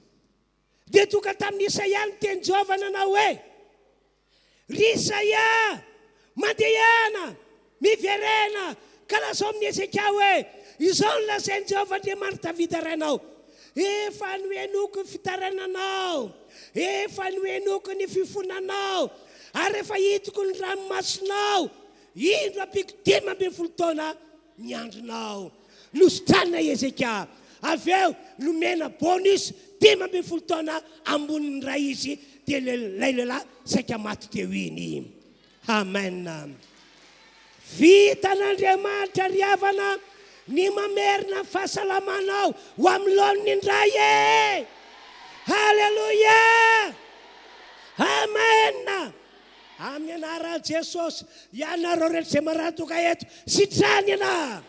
Dia toka tamin'ny Isaia ny teny Jehova nanao hoe, ry Isaia mandehana miverena ka lazao amin'ny Ezekia hoe, izao ny lazain'i Jehova Andriamanitra Davida rainao, efa noenoko ny fitarananao, efa noenoko ny fifonanao, ary efa hitiko ny ranomasinao, indro ampiko 12 taona ny andronao. Nositranina Ezekia, avy eo nomena bonus 12 taona ambonin'ny ray izy, dia lay lehilahy saika maty teo iny. Amen. Vitan'Andriamanitra ry havana ny mamerina fahasalamanao ho amin'ny laoniny indray e. Halleluja. Amen. Amin'ny anaran'i Jesosy, ianareo rehetra izay maratoka eto, sitrany ana.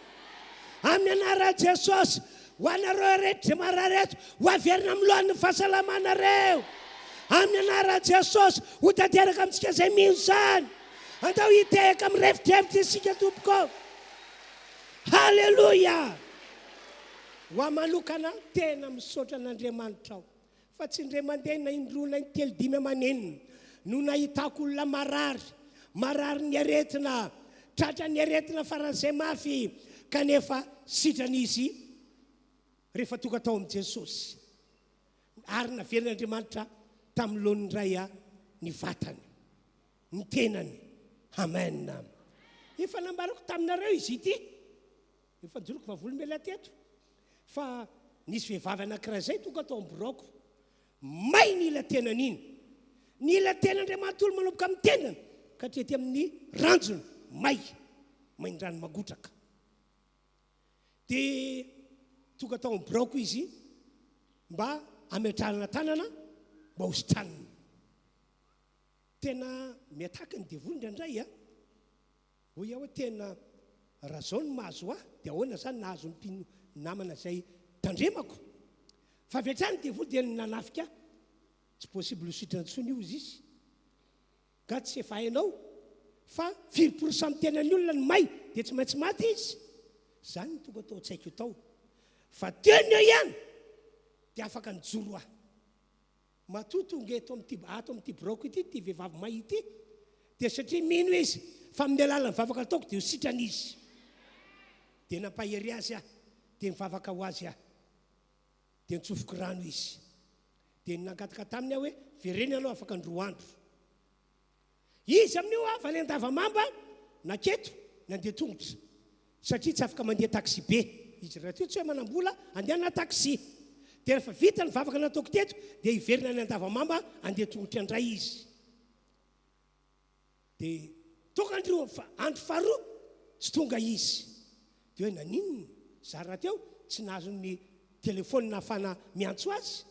Amin'ny anaran'i Jesosy, ho anareo rehetra izay marary eto, ho averina amin'ny laoniny fahasalamanareo. Amin'ny anaran'i Jesosy, ho tanteraka amintsika izay mino izany. Andao hiteka amin'ny refitrevitra isika tompoko. Halleluja. Ho manokana tena misaotra an'Andriamanitra aho, fa tsy indray mandeha na indroa na 3-5 amanenina no nahitako olona marary ny aretina, tratra ny aretina faran'izay mafy, kanefa sitran'izy rehefa tonga tao amin'i Jesosy ary naverin'Andriamanitra tamin'ny laoniny indray ny vatany, ny tenany. Amen. Efa nambarako taminareo izy ity, efa joroko vavolo mela teto, fa nisy vehivavy anankiray zay tonga tao am-boroko, may nila tenany iny, nila ten'Andriamanitra olo manomboka amin'ny tenany ka hatrety amin'ny ranjony may ny rano magotraka. Dia tonga tao am-boroko izy mba ametrahana tanana mba hositraniny. Tena miataka ny devoly indraindray hoy aho hoe tena raha zao ny mahazo aho, dia ahoana zany nahazo ny namana zay tandremako. Fa avy hatrany devoly dia nanafika, tsy possible hositrana intsony io izy, ka tsy efa hainao fa 5% tenany olona ny may dia tsy maintsy maty izy. Zany ny tonga tao tsaiko tao, fa teny eo ihany dia afaka nijoro aho. Matotonga ato amin'ity boroko ity, ty vehivavy may ity, dia satria mino izy fa amin'ny alalan'ny vavaka ataoko dia hositrana izy. Dia nampahery azy aho, dia mivavaka ho azy aho, dia nitsofoko rano izy, dia nangataka taminy aho hoe verena anao afaka androa andro. Izy amin'io avy an-davamamba naketo nandeha tongotra, satria tsy afaka mandeha taxi be izy, raha teo tsy hoe manam-bola andehana taxi. Dia rehefa vita ny vavaka nataoko teto dia hiverina ny an-davamamba andeha tongotra indray izy. Dia tonga andro faharoa tsy tonga izy, dia hoe naninona zara teo tsy nahazo ny telefony nahafana miantso azy.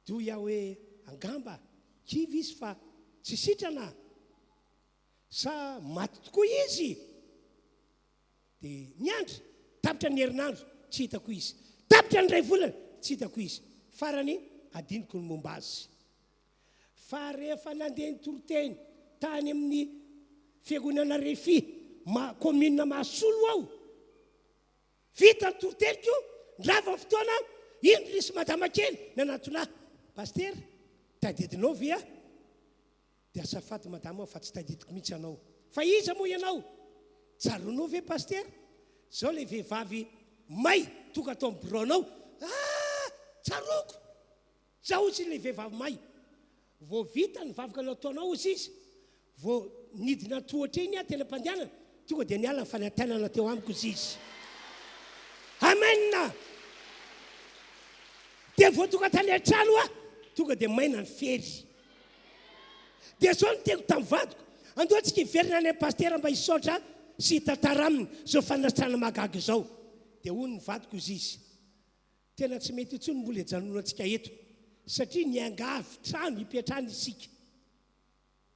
Dia hoy aho hoe angamba kivy izy fa tsy sitrana, sa maty tokoa izy. Dia niandry tapitra ny herinandro tsy hitako izy, tapitra ny ray volana tsy hitako izy, farany adiniko ny momba azy. Fa rehefa nandeha nitoroteny tany amin'ny fiangonana RHEFI commune Mahasolo aho, vita ny toroteniko, ndrava fotoana indro nisy madama kely nanatona paster tadidinao via dia asafaty madama fa tsy tadidiko mihitsy anao fa iza moa ianao tsaronao ve paster zao le vehivavy may tonga atao amin'ny bureau-nao tsaroko zaho ozy le vehivavy may vao vita ny vavaka nataonao ozy izy vao nidina tohatra iny tena mpandianana tonga dia niala ny fanantenana teo amiko izy izy amen dia vao tonga tany an-trano tonga dia maina ny fery dia zao no teko tamin'ny vadiko andao tsika hiverina any pastera mba hisaotra sy hitantara aminy zao fanatrana magaga izao dia hoy ny vadiko izy izy tena tsy mety intsony mbola hijanona antsika eto satria niangavy trano hipetrany isika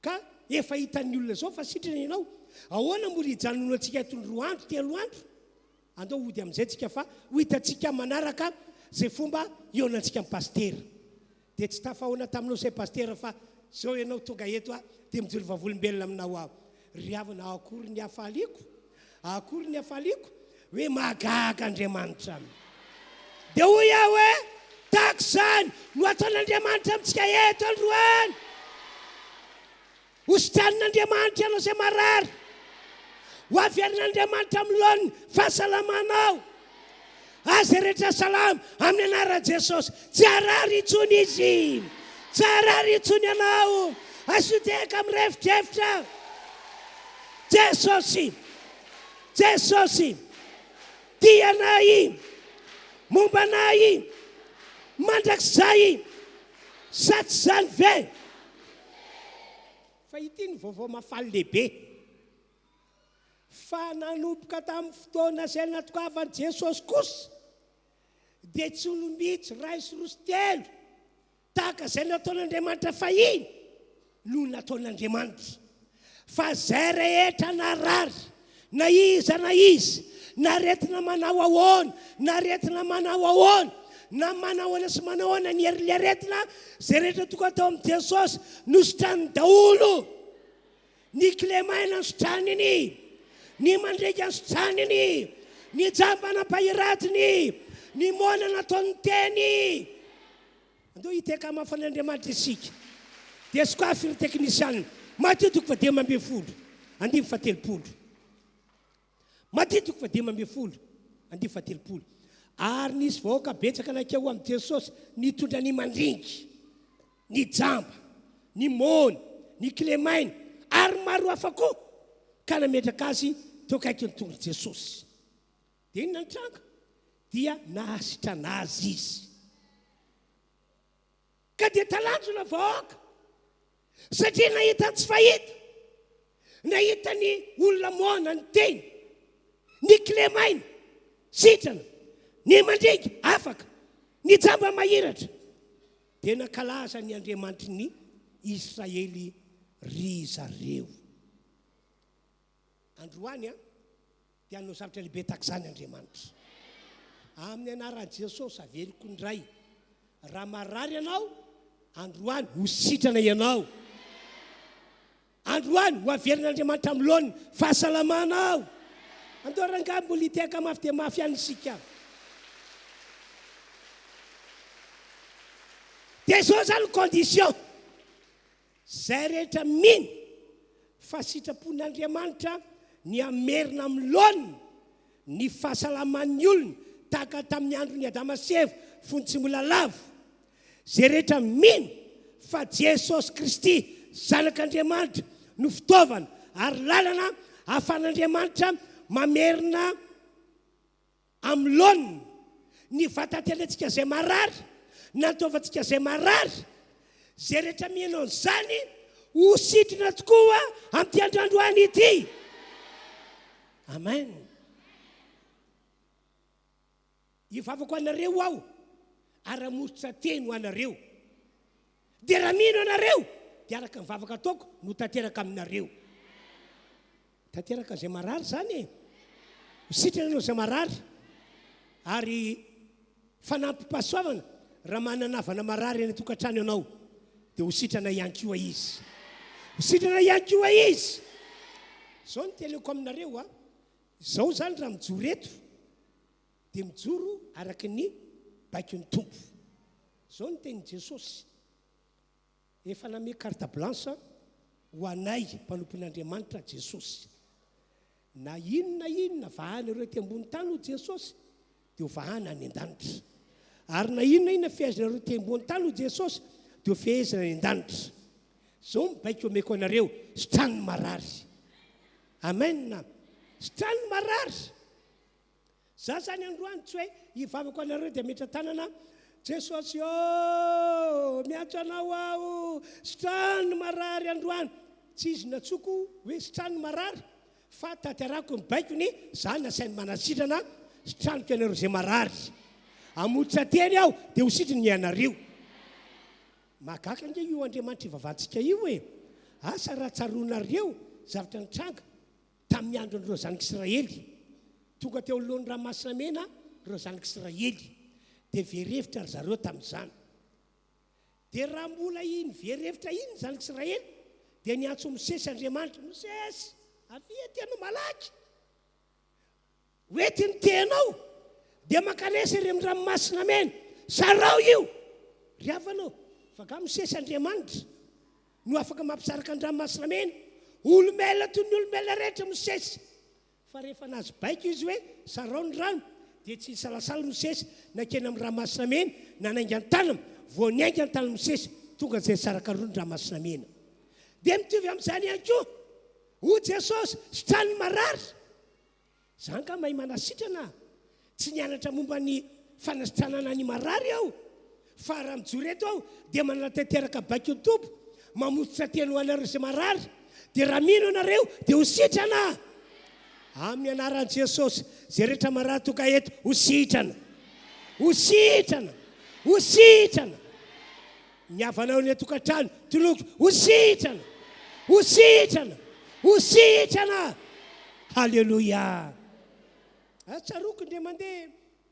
ka efa hitan'ny olona zao fa sitrana ianao ahoana mbola hijanona antsika eto ny 2 andro 3 andro andao hody amin'izay tsika fa ho hitantsika manaraka zay fomba ionantsika amin'ny pastera dia tsy tafahoana taminao say pastera fa zao ianao tonga eto dia mijory vavolombelona aminao aho ry havana akory ny hafaliko hoe magaga Andriamanitra dia hoy aho hoe tahaka izany no ataon'Andriamanitra amintsika eto androany hositran'Andriamanitra ianao izay marary ho averin'Andriamanitra amin'ny lohan'ny fahasalamanao azy rehetra salama amin'ny anaran'i Jesosy tsy arary intsony izy tsy arary intsony ianao asodeka amin'ny refitrefitra Jesosy tianay mombanay mandrakizay sa tsy zany ve fa ity ny vaovao mafaly lehibe fa nanomboka tamin'ny fotoana izay natokavan'i Jesosy kosa dia tsy olombitsy ray sy roa sy telo tahaka izay nataon'Andriamanitra fahiny no nataon'Andriamanitra fa zay rehetra narary na iza na retina manao ahoana na retina manao ahoana na manao ahoana sy manao ahoana ny hery-aretina zay rehetra tonga atao amin'i Jesosy nosotrany daholo ny kilemaina nosotranyny ny mandreka nosotranyny ny jambanam-pahiratiny ny mona nataony teny andao hiteka mafan'Andriamanitra isika dia sokafiry teknisianina matitiko fa 10 andivo fa 3 matitiko fa 10 andivo fa 3 ary nisy vahoaka betsaka nakeo amin'i Jesosy nitondra ny mandringy ny jamba ny mona ny kilemaina ary maro hafa koa ka nametraka azy teo kaiky ny tongon'i Jesosy dia inona ny tranga dia nahasitrana azy izy ka dia talanjona vahoaka satria nahita tsy fahita nahita ny olona mona ny teny ny kilemaina sitrana ny mandringy afaka ny jamba mahiratra dia nankalaza ny Andriamanitra ny Israely ry zareo androany dia hanao zavatra lehibe tahaka izany Andriamanitra amin'ny anaran'i Jesosy averiko indray raha marary ianao androany ho sitrana ianao androany ho averin'Andriamanitra amin'ny lohan'ny fahasalamanao andao ranga mbola hiteka mafy dia mafy ihany isika dia zao zany condition zay rehetra miny fa sitrapon'Andriamanitra ny amerina amin'ny lohan'ny ny fahasalaman'ny olona tahaka tamin'ny andron'ny Adama sy Eva fony tsy mbola lavo zay rehetra miny fa Jesosy Kristy zanak'Andriamanitra no fitaovana ary lalana ahafahan'Andriamanitra mamerina amin'ny lohan'ny ny vatantenantsika zay marary nataovantsika zay marary zay rehetra mihainao an'izany ho sitrina tokoa amin'ity androany ity amen hivavako anareo aho ary hamosotra teny ho anareo dia raha mino anareo dia araka ny vavaka ataoko no tanteraka aminareo tanteraka zay marary zany ho sitrana anao zay marary ary fanampim-pahasoavana raha mananavana marary any tokantrano ianao dia ho sitrana ihany koa izy ho sitrana ihany koa izy zao ny teleko aminareo zao zany raha mijoro eto dia mijoro araky ny baiko ny tompo zao ny teny Jesosy efa name carte blanche ho anay mpanompon'Andriamanitra Jesosy na inona vahana ireo ty ambony tany ho Jesosy dia ho vahana any an-danitra ary na inona fehezana ireo ty ambony tany ho Jesosy dia ho fehezana any an-danitra zao mibaiko omeko anareo sitrany marary amen sitrany marary za zany androany tsy hoe hivavako anareo dia metra tanana Jesosy miantso anao aho sitrany marary androany tsy izy natsoko hoe sitrany marary fa tanterako mibaikony za nasainy manasitrana sitraniko anareo zay marary amotra teny aho dia ho sitrany ny anareo mahagaga nge io Andriamanitra ivavantsika io e asa raha tsaronareo zavatra nitranga tamin'ny andron'ireo zanak'Israely tonga teo alohan'ny ranomasina mena ireo zanak'Israely dia verevitra ry zareo tamin'izany dia raha mbola iny verevitra iny zanak'Israely dia niantso Mosesy Andriamanitra Mosesy avia tena malaky oety ny tenao dia mankanesa iry amin'ny ranomasina mena sarao io ry havanao fa ka Mosesy Andriamanitra no afaka mampisaraka ny ranomasina mena olombelona toy ny olombelona rehetra Mosesy fa rehefa nazy baiko izy hoe sarao ny rano dia tsy salasala Mosesy nakeny amin'ny ranomasina mena nanainga ny tanana vao niainga ny tanana Mosesy tonga izay saraka roa ny ranomasina mena dia mitovy amin'izany ihany koa ho Jesosy sitrany marary zany ka mahay manasitrana tsy nianatra momba ny fanasitranana ny marary aho fa raha mijoro eto aho dia manana tanteraka baiko ny tompo mamototra teny ho anareo izay marary dia raha mino anareo dia ho sitrana amin'ny anaran'i Jesosy zay rehetra marary toka eto ho sitrana ho sitrana ho sitrana ny havanao ny atokantrano toloko ho sitrana ho sitrana ho sitrana halleloia tsaroko ndre mandeha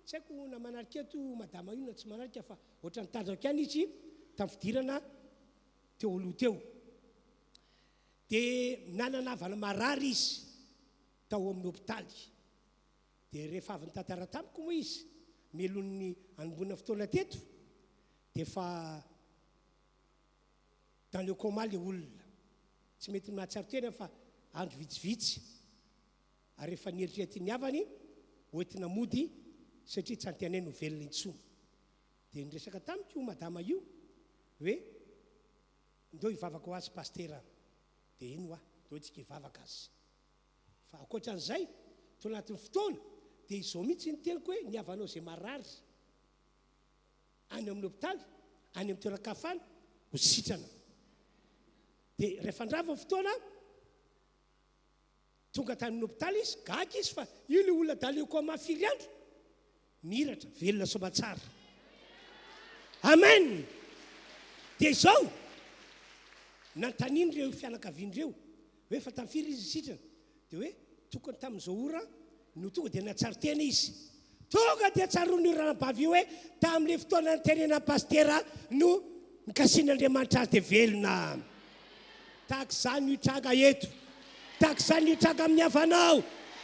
tsy haiko na manarika eto madama io na tsy manarika fa ohatrany tanjaka any izy tamin'ny fidirana teo aloha teo dia nanana havana marary izy tao amin'ny hôpitaly dia rehefa avy ny tantara tamiko moa izy melon'ny anombona fotoana teto dia fa dans le coma le olona tsy mety mahatsaro tena fa andro vitsivitsy ary rehefa nieritreretiny ny havany hoentina mody satria tsy antenay no velona intsony dia niresaka tamiko io madama io hoe ndeo hivavaka ho azy pastera dia ino a ndeo tsika hivavaka azy fa ankoatran'izay to anatin'ny fotoana dia izao mihitsy ny teniko hoe ny havanao izay marary any amin'ny hôpitaly any amin'ny toeran-kafana ho sitrana dia rehefa ndrava fotoana tonga tamin'ny hôpitaly izy gaga izy fa io le olona daly ko mafiry andro miratra velona somatsara amen dia izao nantaniny ireo fianakavian'ireo hoe fa tamin'ny firy izy sitrana dia hoe tokony tamin'izao ora no tonga dia natsaro tena izy tonga dia tsaroany io ranabavy io hoe tamin'le fotoana nytenena pastera no nikasian'Andriamanitra azy dia velona tahaka izany io hitranga eto tahaka izany hitranga amin'ny havanao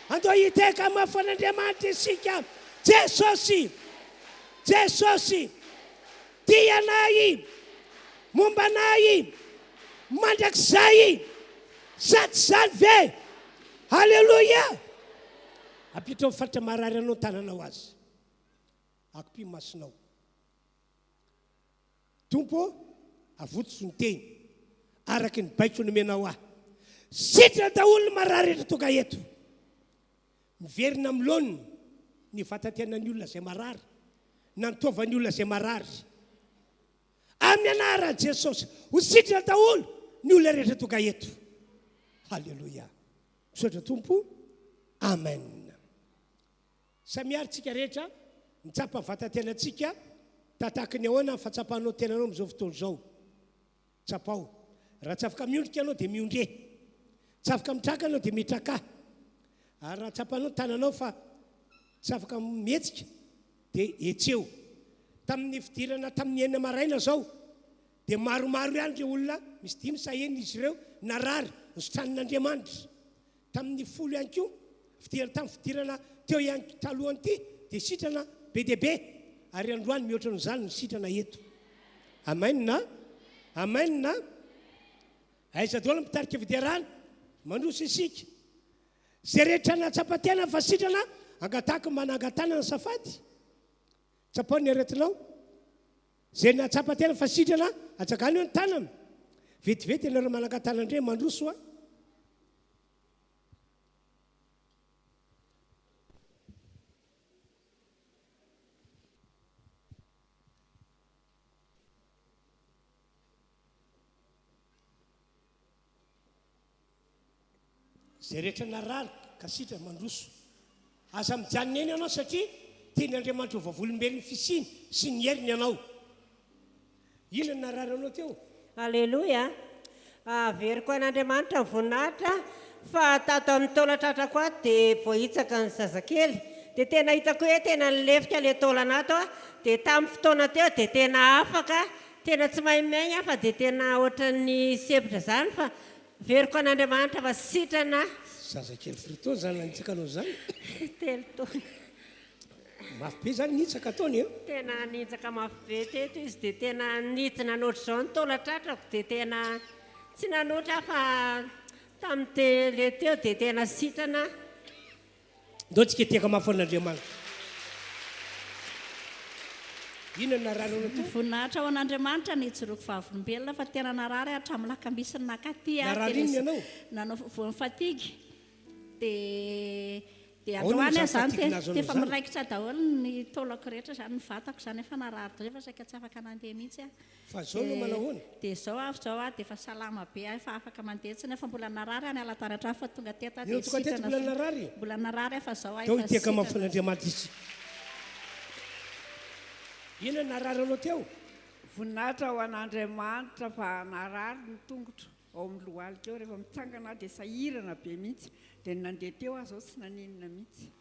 andao hiteka mafan'Andriamanitra isika Jesosy Jesosy tianay mombanay mandrakizay saty zany ve halleloia ampitra mifaritra marary anao tananao azy akopy masinao tompo avototsy ny teny araky ny baiko nomenao ahy sitrana daholo ny marary etra toka eto miverina milonina ny vatantenan'ny olona zay marary na nitaovan'ny olona zay marary amin'ny anaran'i Jesosy ho sitrana daholo ny olona rehetra toka eto halleloia misaotra tompo amen samiary tsika rehetra mitsapa vatantenantsika tatahaka ny ahoana fahatsapanao tenanao amin'izao fotoana izao tsapao raha tsy afaka miondrika anao dia miondre tsy afaka mitraka anao dia mitraka ary raha tsapanao tananao fa tsy afaka mihetsika dia etseo tamin'ny fidirana tamin'ny enina maraina zao dia maromaro ihany ireo olona misy dimy sa enina izy ireo narary nysotran'Andriamanitra tamin'ny folo ihany koa tamin'ny fidirana teo ihany talohany ity dia sitrana be dia be ary androany mihoatra n'izany ny sitrana eto. Amen. Amen. Aiza daholo mitarika fidiarana mandroso isika. Zay rehetra natsapatena fa sitrana angatahako manangatana ny safady. Tsapao ny aretinao. Zay natsapatena fa sitrana atsakany eo ny tanana. Vetivety ianareo manangatana indray mandroso a. Zay rehetra narary ka sitra mandroso. Aza mijanona eny ianao satria teny Andriamanitra ho vavolombelon'ny fisiny sy ny heriny ianao. Ino ny narary anao teo? Aleloia. Averiko an'Andriamanitra ny voninahitra fa tato amin'ny taona tratra koa dia voahitsaka ny zazakely. Dia tena hitako hoe tena nilefika ilay taolana ato dia tamin'ny fotoana teo dia tena afaka, tena tsy mahay fa dia tena ohatran'ny sepitra zany fa veriko an'Andriamanitra fa sitrana. Zazakely frito zany nanitsaka anao zany. Telo taona. Mafy be zany nitsaka ataony eo. Tena nitsaka mafy be teto izy dia tena nitina noatra izao ny taona tratrako dia tena tsy nanoatra fa tamin'ny tele teo dia tena sitrana. Ndao tsika tiaka mafy an'Andriamanitra. Ino ny narary anao teo? Voninahitra ao an'Andriamanitra ny tsiroko vavolombelona fa tena narary hatramin'ny Alakamisy ny nakaty. Narary iny ianao? Nanao voan'ny dia androany zany dia efa miraikitra daholo ny taolako rehetra zany ny vatako zany efa narary daholo efa saika tsy afaka mandeha mihitsy a. Fa zao no manahoana? Dia zao dia efa salama be efa afaka mandeha tsy nefa mbola narary any alataratra fa tonga teto Ino tonga teto mbola narary? Mbola narary fa zao Tao itiaka mafy an'Andriamanitra izy. Ino ny narary anao teo? Voninahitra ho an'Andriamanitra fa narary ny tongotra ao amin'ny lohalika eo rehefa mitsangana dia sahirana be mihitsy dia nandeha teo aho zao tsy naninona mihitsy.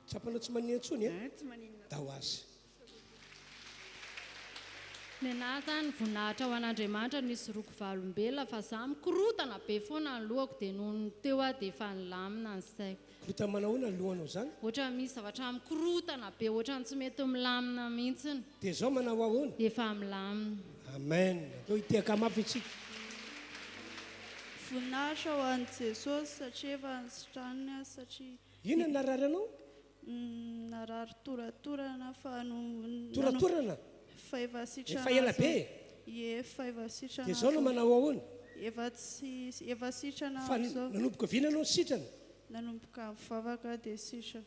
Tsapanao tsy maninona intsony a? Tsy maninona. Dao azy. Nenahy zany voninahitra ho an'Andriamanitra nisy roko valombelona fa za mikorotana be foana ny lohako dia noho teo aho dia efa nilamina ny saiko. Korotana manahoana ny lohanao zany? Ohatra misy zavatra mikorotana be ohatra tsy mety milamina mihitsiny. Dia zao manao ahoana? Efa milamina. Amen. Ndao itiaka mafy itsika. Voninahitra ho an'i Jesosy satria efa nisitraniny satria Ino ny narary anao? narary toratorana fa Toratorana? fa efa sitrana. Efa ela be? Efa sitrana. Dia zao no manao ahoana? Efa sitrana Fa zao. nanomboka vina anao sitrana? Nanomboka vavaka dia sitrana.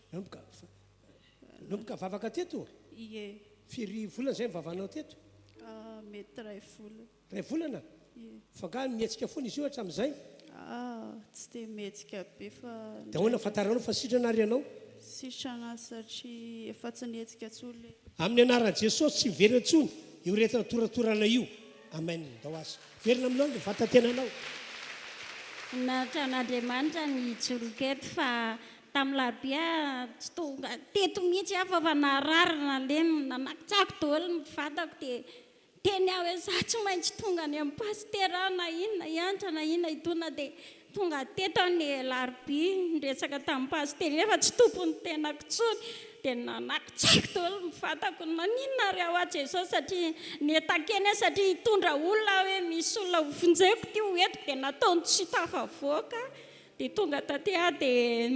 Nanomboka vavaka teto? Ie. Firy volana zay mivavanao teto? Mety 2 volana. 2 volana? Fa nga mihetsika foana izy io hatramin'izay? Tsy dia mihetsika be fa. Dia ahoana fantaranao fa sitrana ary ianao? Sitrana satria efa tsy nihetsika tsony. Amin'ny anaran'i Jesosy tsy miverina intsony io rehetra toratorana io. Amen. Dao azy. Verina aminao ny vatantenanao. Voninahitra an'Andriamanitra ny joroketo fa tamin'ny larobia tsy tonga teto mihitsy aho fa nararina lemina nanakitrako daholo ny vatako dia teny aho hoe za tsy maintsy tonga any amin'ny pastera na inona hiantra na inona hitona dia tonga teto ny larobia niresaka tamin'ny pastera efa tsy tompony tenako tsony dia nanakitrako daholo ny vatako naninona ry ao a Jesosy satria netakeny satria hitondra olona hoe misy olona vonjeko ty hoetiko dia nataony tsy tafavoaka dia tonga taty aho dia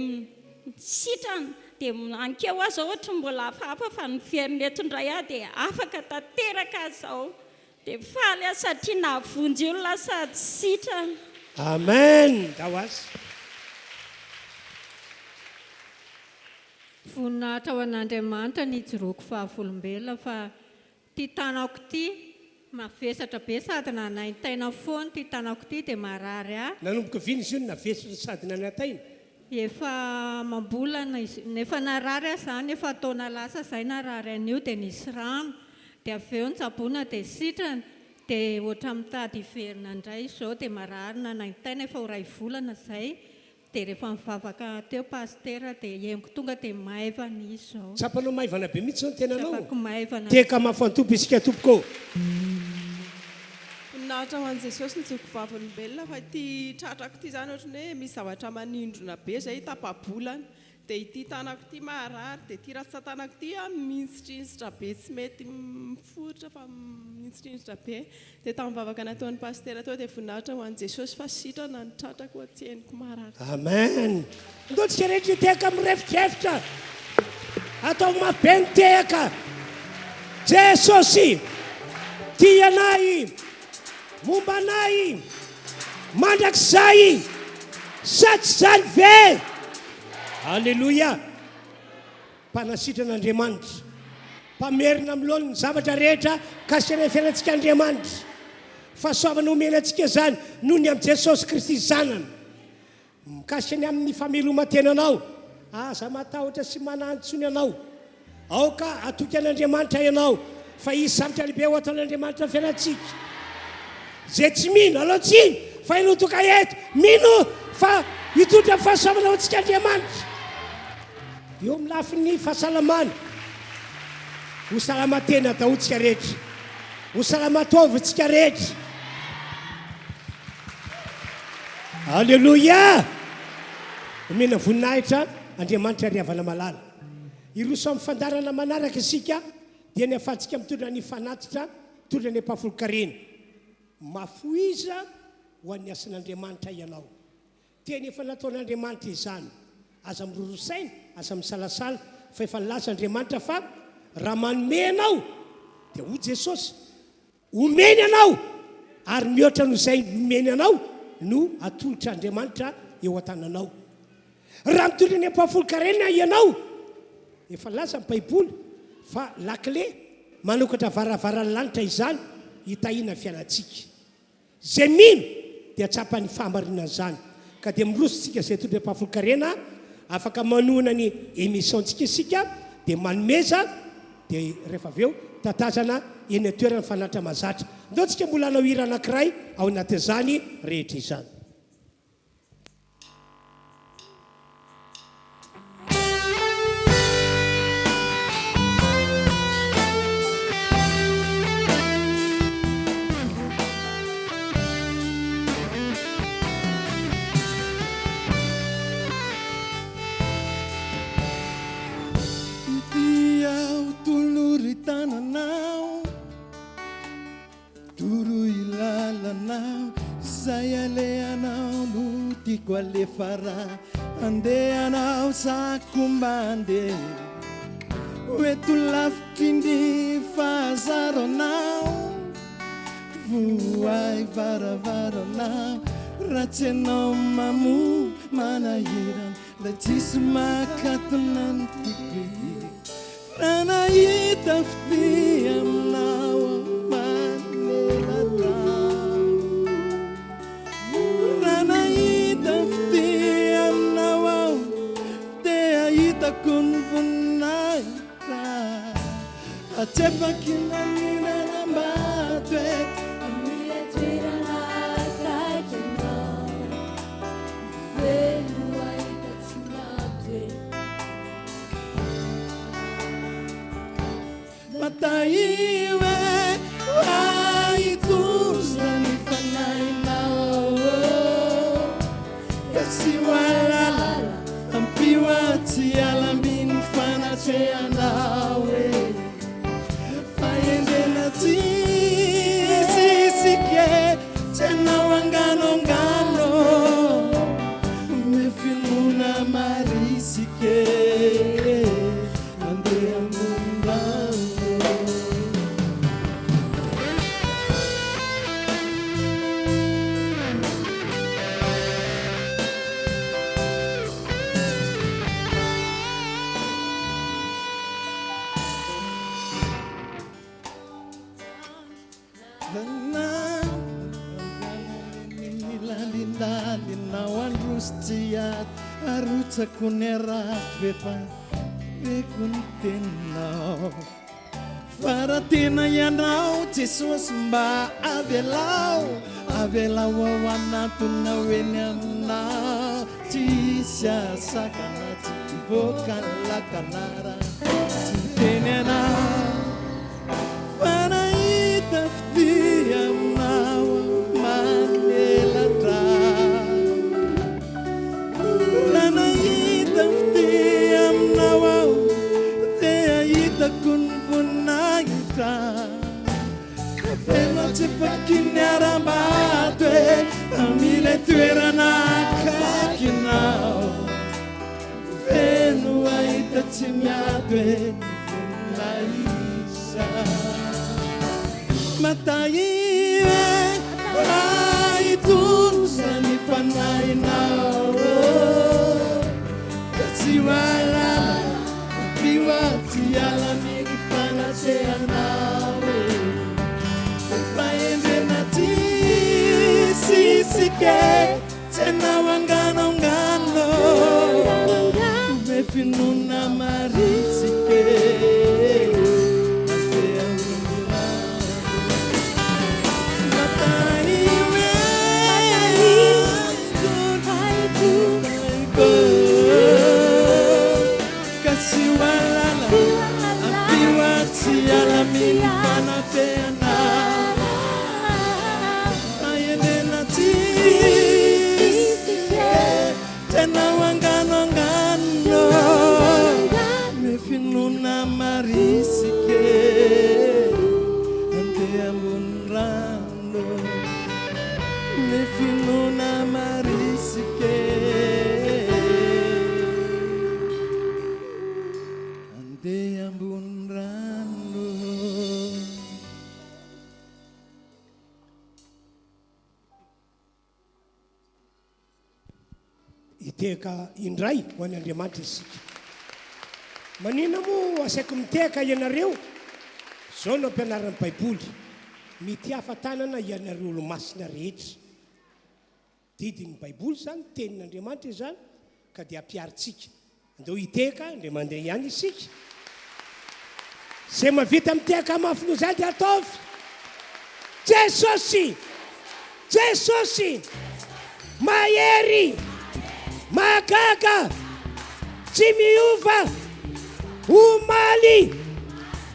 sitrana dia ankeo aho zao ohatra mbola hafahafa fa ny ferinetondray aho dia afaka tanteraka zao dia faly aho satria nahavonjy olona sady sitrana. Amen. Dao azy. Voninahitra ho an'Andriamanitra ny joroko fahavolombelona fa ty tanako ty mavesatra be sady nanaintaina foana ty tanako ty dia marary aho. Nanomboka vina izy io navesatra sady nanantaina? Efa mambolana nefa narary aho zany efa taona lasa zay narary an'io dia nisy rano dia avy eo nitsabona dia sitrana dia ohatra mitady iverina indray izao dia marary nanaintaina efa ho 2 volana zay dia rehefa mivavaka teo pastera dia henoko tonga dia maivana izy izao. Tsapanao maivana be mihitsy zao ny tenanao? Tsapako maivana. Teka mafantompo isika tompoko. Voninahitra ho an'i Jesosy ny joroko vavolombelona fa ty tratrako ty zany ohatrany hoe misy zavatra manindrona be zay tapabolana dia ity tanako ity maharary dia ity ratsan-tanako ity minsitrinsitra be tsy mety miforitra fa minsitrinsitra be dia tamin'ny vavaka nataon'ny pastera tao dia voninahitra ho an'i Jesosy fa sitrana ny tratrako atsy henoko marary. Amen. Ndotsika rehetra tehaka mirefitrefitra atao mabe ny tehaka Jesosy tia anay momba anay mandrakizay satsy zany ve. Alleluia. Mpanasitran'Andriamanitra mpamerina amin'lohany ny zavatra rehetra kasina fiainantsika Andriamanitra fahasoavana omenantsika zany noho ny amin'i Jesosy Kristy zanany mikasiny amin'ny fameloman-tenanao aza matahotra sy manantsony anao aoka atoky an'Andriamanitra ianao fa izy zavatra lehibe ho ataon'Andriamanitra fiainantsika zay tsy mino aloha tsy ino fa ino toka eto mino fa hitondra fahasoavana ao antsika Andriamanitra eo amin'ny lafin'ny fahasalamana ho salamatena dahotsika rehetra ho salamatovitsika rehetra. Alleluia. Omena voninahitra Andriamanitra riavana malala iroso amin'ny fandarana manaraka isika dia ny afahantsika mitondra ny fanatitra mitondra ny ampahafolo-karena mafoiza ho an'ny asan'Andriamanitra ianao teny efa nataon'Andriamanitra izany aza mirorosaina aza misalasala fa efa nilaza Andriamanitra fa raha manome anao dia ho Jesosy omeny anao ary mihoatra no izay nomeny anao no atolotra Andriamanitra eo an-tananao. Raha mitondra ny ampahafolo-karena ianao efa laza ny Baiboly fa lakle manokatra varavaran'ny lanitra izany hitahina fiainantsika zay mino dia tsapany fahamarinana zany ka dia mirosontsika zay tondra ampahafolo-karena afaka manohana ny émissiontsika isika dia manomeza dia rehefa avy eo tatazana eny toerana fanatra mazatra ndao-tsika mbola hanao hira anankiray ao anatin'izany rehetra izany. Fara ande anao sakumbande wetu laftindi fazaronao vuai varavarona ratsenao mamu manahiran latisma katunantipi ranaitafti amnao manelata kun vunaita atepakinanina nambatwe amile twirana kakena veluai tatsinatwe mataiwe waikuzani fanainao kasiwalala ampiwati alamin fanacheanawe faendena tisisike tena wangano mefiluna marisike andrea mundano Arutsa kunerat vepa vekuntenau faratina yanau Jesus mba avelau wawana tunawenana tisya sakana tivokan lakanara tenena fana itaftiam nau manelatra toerana akakinao feno ahita tsy miabe laisa matahive aitonosa ny fanahinao tsy wala piwati alaminy fanaseanao faende nati sisike tena wangano mefinuna marisike iteka indray ho any Andriamanitra isika. Manina moa asaiko miteka ianareo zao no ampianaran'ny Baiboly mity hafatanana ianareo olo-masina rehetra didin'ny Baiboly zany tenin'Andriamanitra zany ka dia ampiaritsika andeo iteka ndre mandeha ihany isika se mavita miteka mafy no zany dia ataovy Jesosy mahery magaga tsy miova omaly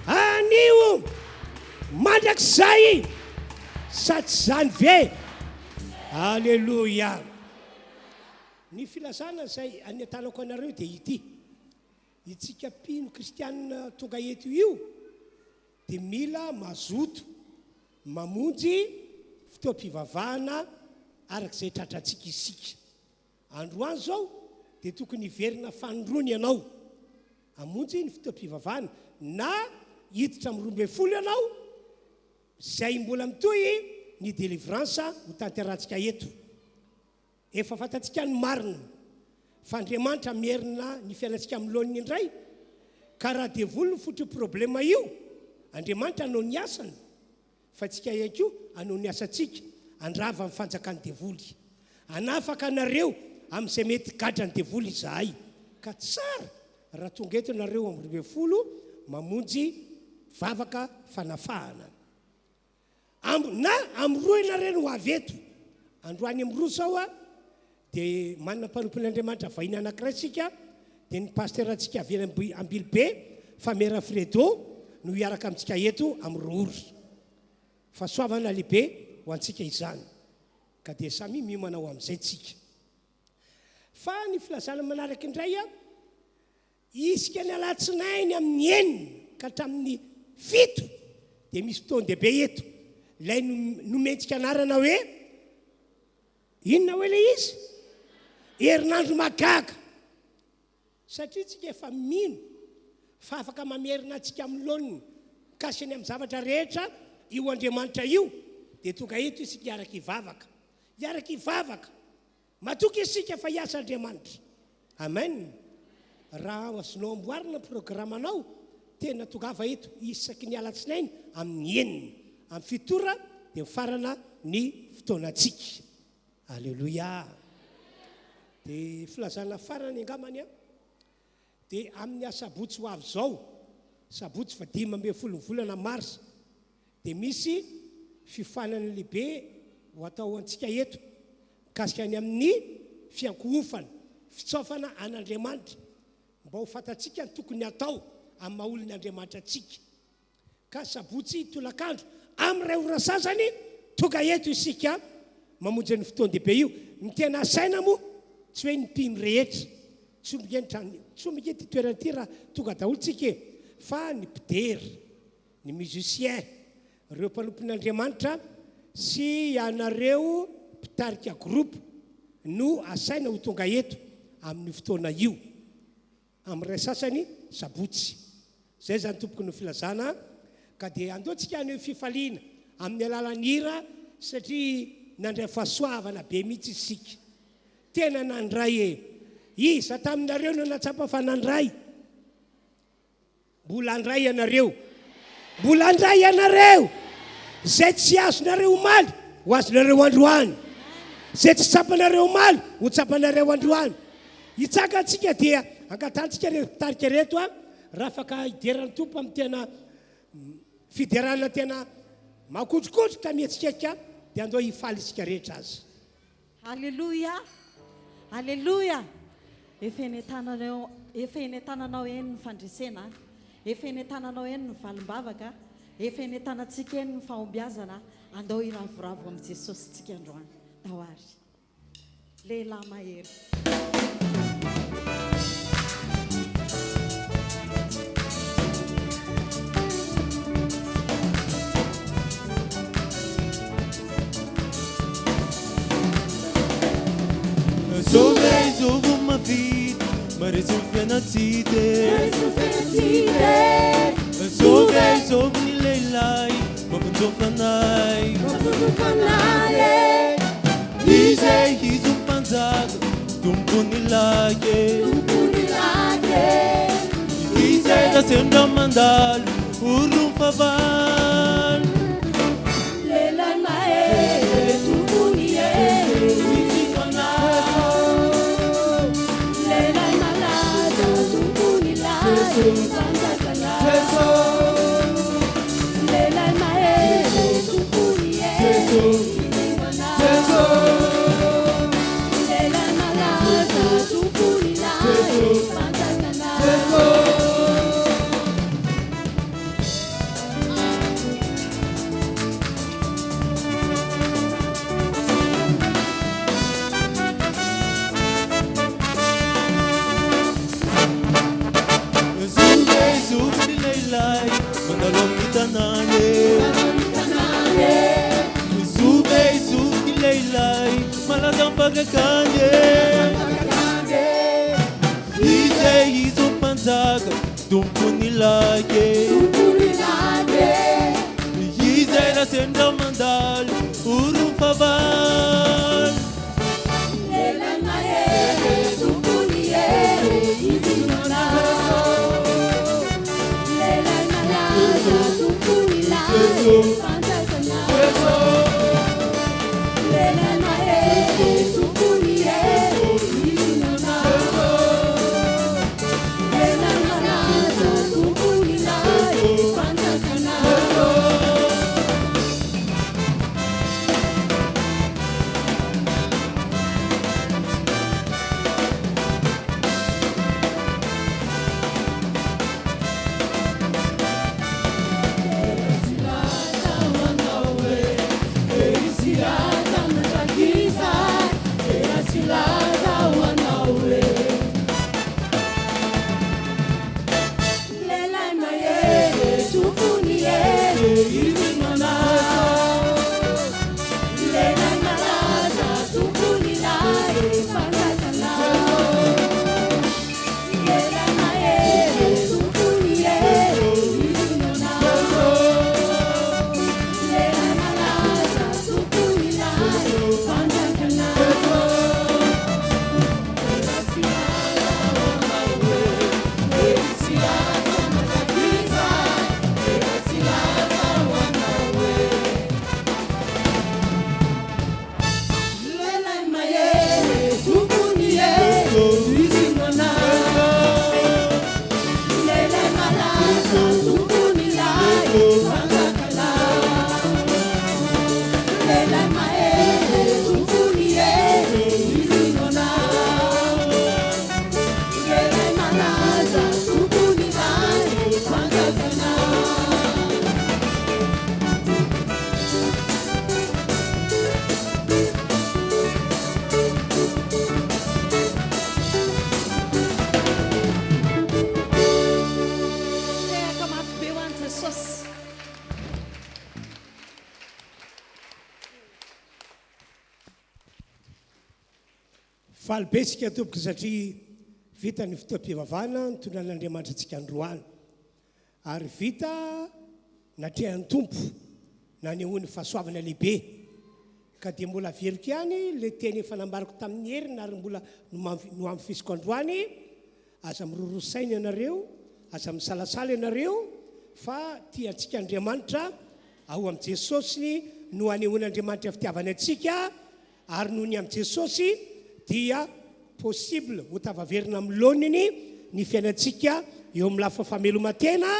anio mandrakizay satsy zany ve. Alleluia. Ny filazana zay aniatanako anareo dia ity itsika pino kristianina tonga eto io dia mila mazoto mamonjy fotoam-pivavahana arak'izay tratratsika isika. Androany zao dia tokony hiverina fanondrony ianao amonjy ny fotoam-pivavahana na hiditra amin'ny 12 ianao zay mbola mitoy ny délivrance ho tanteratsika eto. Efa fantatsika ny marina fa Andriamanitra mierina ny fiainantsika amin'ny indray ka raha devoly ny fotry problema io Andriamanitra anao ny asany fa tsika ihany anao ny asantsika andrava amin'ny fanjakany devoly anafaka anareo amin'izay mety gadrany devoly izahay ka tsara raha tonga eto nareo amin'ny 12 mamonjy vavaka fanafahana na amin'ny roa nareo ho avy eto androany amin'ny roa zao dia manana mpanompon'Andriamanitra vahiny anankiray sika dia ny pasterantsika avy Ambilibe Famera Fredo no hiaraka amintsika eto amin'ny roa fa soavana lehibe ho antsika izany ka dia samy mimanao amin'izay tsika. Fa ny filazana manaraka indray isika ny alatsinainy amin'ny 9 ka hatramin'ny 7 dia misy fotoan-dehibe eto ilay nomentsika anarana hoe inona hoe ilay izy herinandro magaga satria tsika efa mino fa afaka mamerina antsika amin'ny laoniny kasiny amin'ny zavatra rehetra io Andriamanitra io dia tonga eto isika hiaraka hivavaka matoky isika fa hiasa Andriamanitra. Amen. Raha asinao amboarina programanao tena tongava eto isaky ny alatsinainy amin'ny 9 amin'ny fitora dia mifarana ny fotoanatsika. Alleluia. Dia filazana farany angamany dia amin'ny asabotsy ho avy zao sabotsy fa 12 volana Marsa dia misy fifanana lehibe ho atao antsika eto kasika ny amin'ny fiankohofana fitsofana an'Andriamanitra mba ho fatatsika ny tokony atao amin'ny mahaolon'ny Andriamanitra atsika ka sabotsy tolakandro amin'ny ray ora sasany tonga eto isika mamonjy ny fotoan-dehibe io ny tena saina moa tsy hoe ny mpino rehetra tsy migety toerana ty raha tonga daholo tsika fa ny mpidery ny musicien ireo mpanompon'Andriamanitra sy ianareo mpitarika groupe no asaina ho tonga eto amin'ny fotoana io amin'ray sasany sabotsy zay zany tompoko no filazana ka dia andeontsika ny fifaliana amin'ny alalan'ny hira satria nandray fahasoavana be mihitsy isika tena nandray iza taminareo no natsapa fa nandray mbola andray ianareo mbola andray ianareo zay tsy azonareo omaly ho azonareo androany zay tsy tsapanareo omaly ho tsapanareo androany hitsaka antsika dia angatantsika retarika reto raha afaka hiderany tompo amin'ny tena fiderana tena makotrokotroka tamiantsika dia andao hifaly isika rehetra azy Halleluja Halleluja efa eny tananao eny ny fandresena efa eny tananao eny ny valim-bavaka efa eny tanantsika eny ny fahombiazana andao hiravoravo amin'ny Jesosy tsika androany dahoary lehilahy mahery Zovo uma vida, mas eu fui na cide. Zovo ni leilai, mas eu fanai. Dize hizo panzado, tumpo ni lage. Dize da senda mandal, urrum favan. Leilai mae, tumpo ni falybe sika tompoko satria vita ny fotoam-pivavahana nytonan'Andriamanitra antsika androany ary vita natrehan'ny tompo na ny hoany fahasoavana lehibe ka dia mbola veriko ihany le teny efa nambariko tamin'ny herina ary mbola no am'fisiko androany aza mirorosaina ianareo aza misalasala ianareo fa tia antsika Andriamanitra ao am' Jesosy no anehoan'Andriamanitra fitiavany antsika ary noho ny am' Jesosy dia possible ho tavaverina amin'ny laoniny ny fiainantsika eo amin'ny lafiny fameloman-tena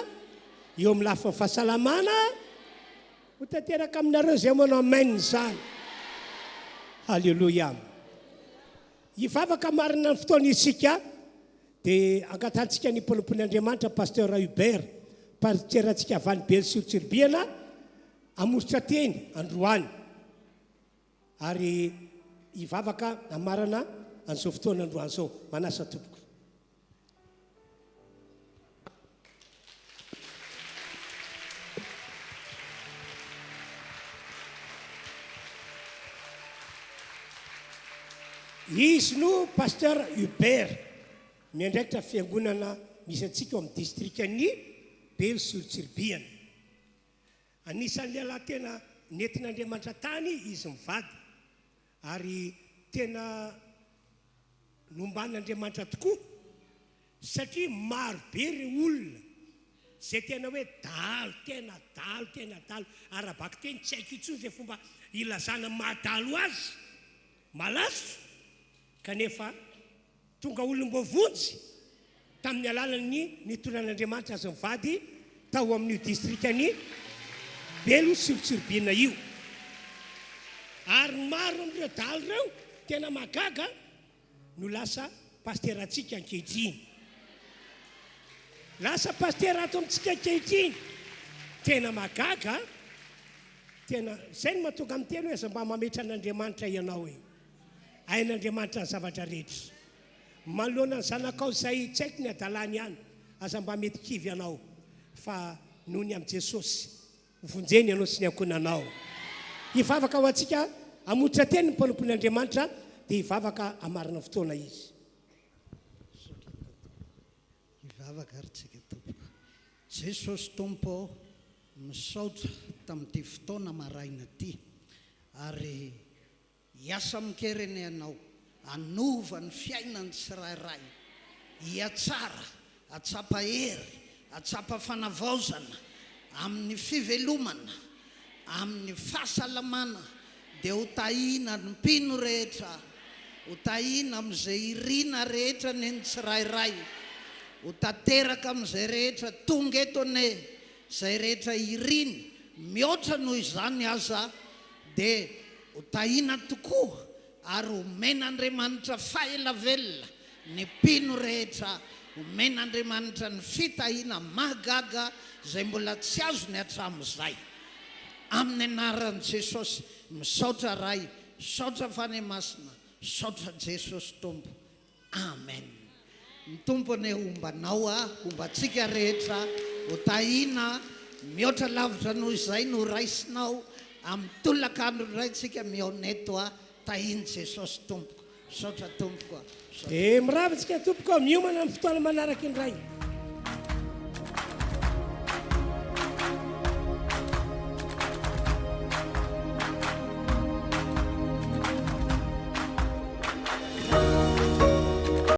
eo amin'ny lafiny fahasalamana ho tanteraka aminareo zay manao amen zany halleloia hivavaka marina ny fotoana isika dia angatantsika ny mpolompon'Andriamanitra pasteur Hubert pariterantsika avany Bely-sur-Turbiana amositra teny androany ary hivavaka amarana an'izao fotoana androany zao manasa tompoko izy no pasteur Hubert miandraikitra fiangonana misy antsika amin'ny distrikany Bely-sur-Turbiana anisan'ny lehilahy tena nentin'Andriamanitra tany izy mivady ary tena nomban'Andriamanitra tokoa satria maro be ireo olona zay tena hoe dalo tena dalo arabaky teny tsy haiko intsony zay fomba ilazana mahadalo azy malaso kanefa tonga olom-bovonjy tamin'ny alalany nitonan'Andriamanitra azy mivady tao amin'io distrikany Bely-sur-Turbiana io ary maro amin'ireo dalo ireo tena magaga no lasa paster atsika ankehitriny lasa paster ato amintsika ankehitriny tena magaga tena zay no mahatonga amin'ny teny hoe aza mba mametra an'Andriamanitra ianao e ain'Andriamanitra ny zavatra rehetra manoloana ny zanakao zay tsy haiko ny adalany ihany aza mba mety kivy ianao fa noho ny am' Jesosy vonjeny ianao sy ny ankonanao hivavaka ho antsika amotra teny ny mpolompon'Andriamanitra dia hivavaka amarina fotoana izy hivavaka ary tsika tompoko Jesosy tompo misaotra tamin'ity fotoana maraina ty ary hiasa mikereny ianao anova ny fiainany tsirairay hiatsara atsapa hery atsapa fanavaozana amin'ny fivelomana amin'ny fahasalamana dia ho tahina ny mpino rehetra ho tahina amin'izay irina rehetra ny tsirairay ho tanteraka amin'izay rehetra tonga eto ane izay rehetra iriny mihoatra noho izany aza dia ho tahina tokoa ary omen'Andriamanitra faelavelona ny mpino rehetra omen'Andriamanitra ny fitahina mahagaga zay mbola tsy azo ny hatramin'izay amin'ny anaran'i Jesosy misaotra ray saotra fany masina saotra Jesosy tompo amen ny tompo ny ombanao ombantsika rehetra ho tahina mihoatra lavitra noho izay no raisinao amin'ny tolakandro ray tsika mihoneto tahiny Jesosy tompoko saotra tompoko miravitsika tompoko miomana amin'ny fotoana manaraka indray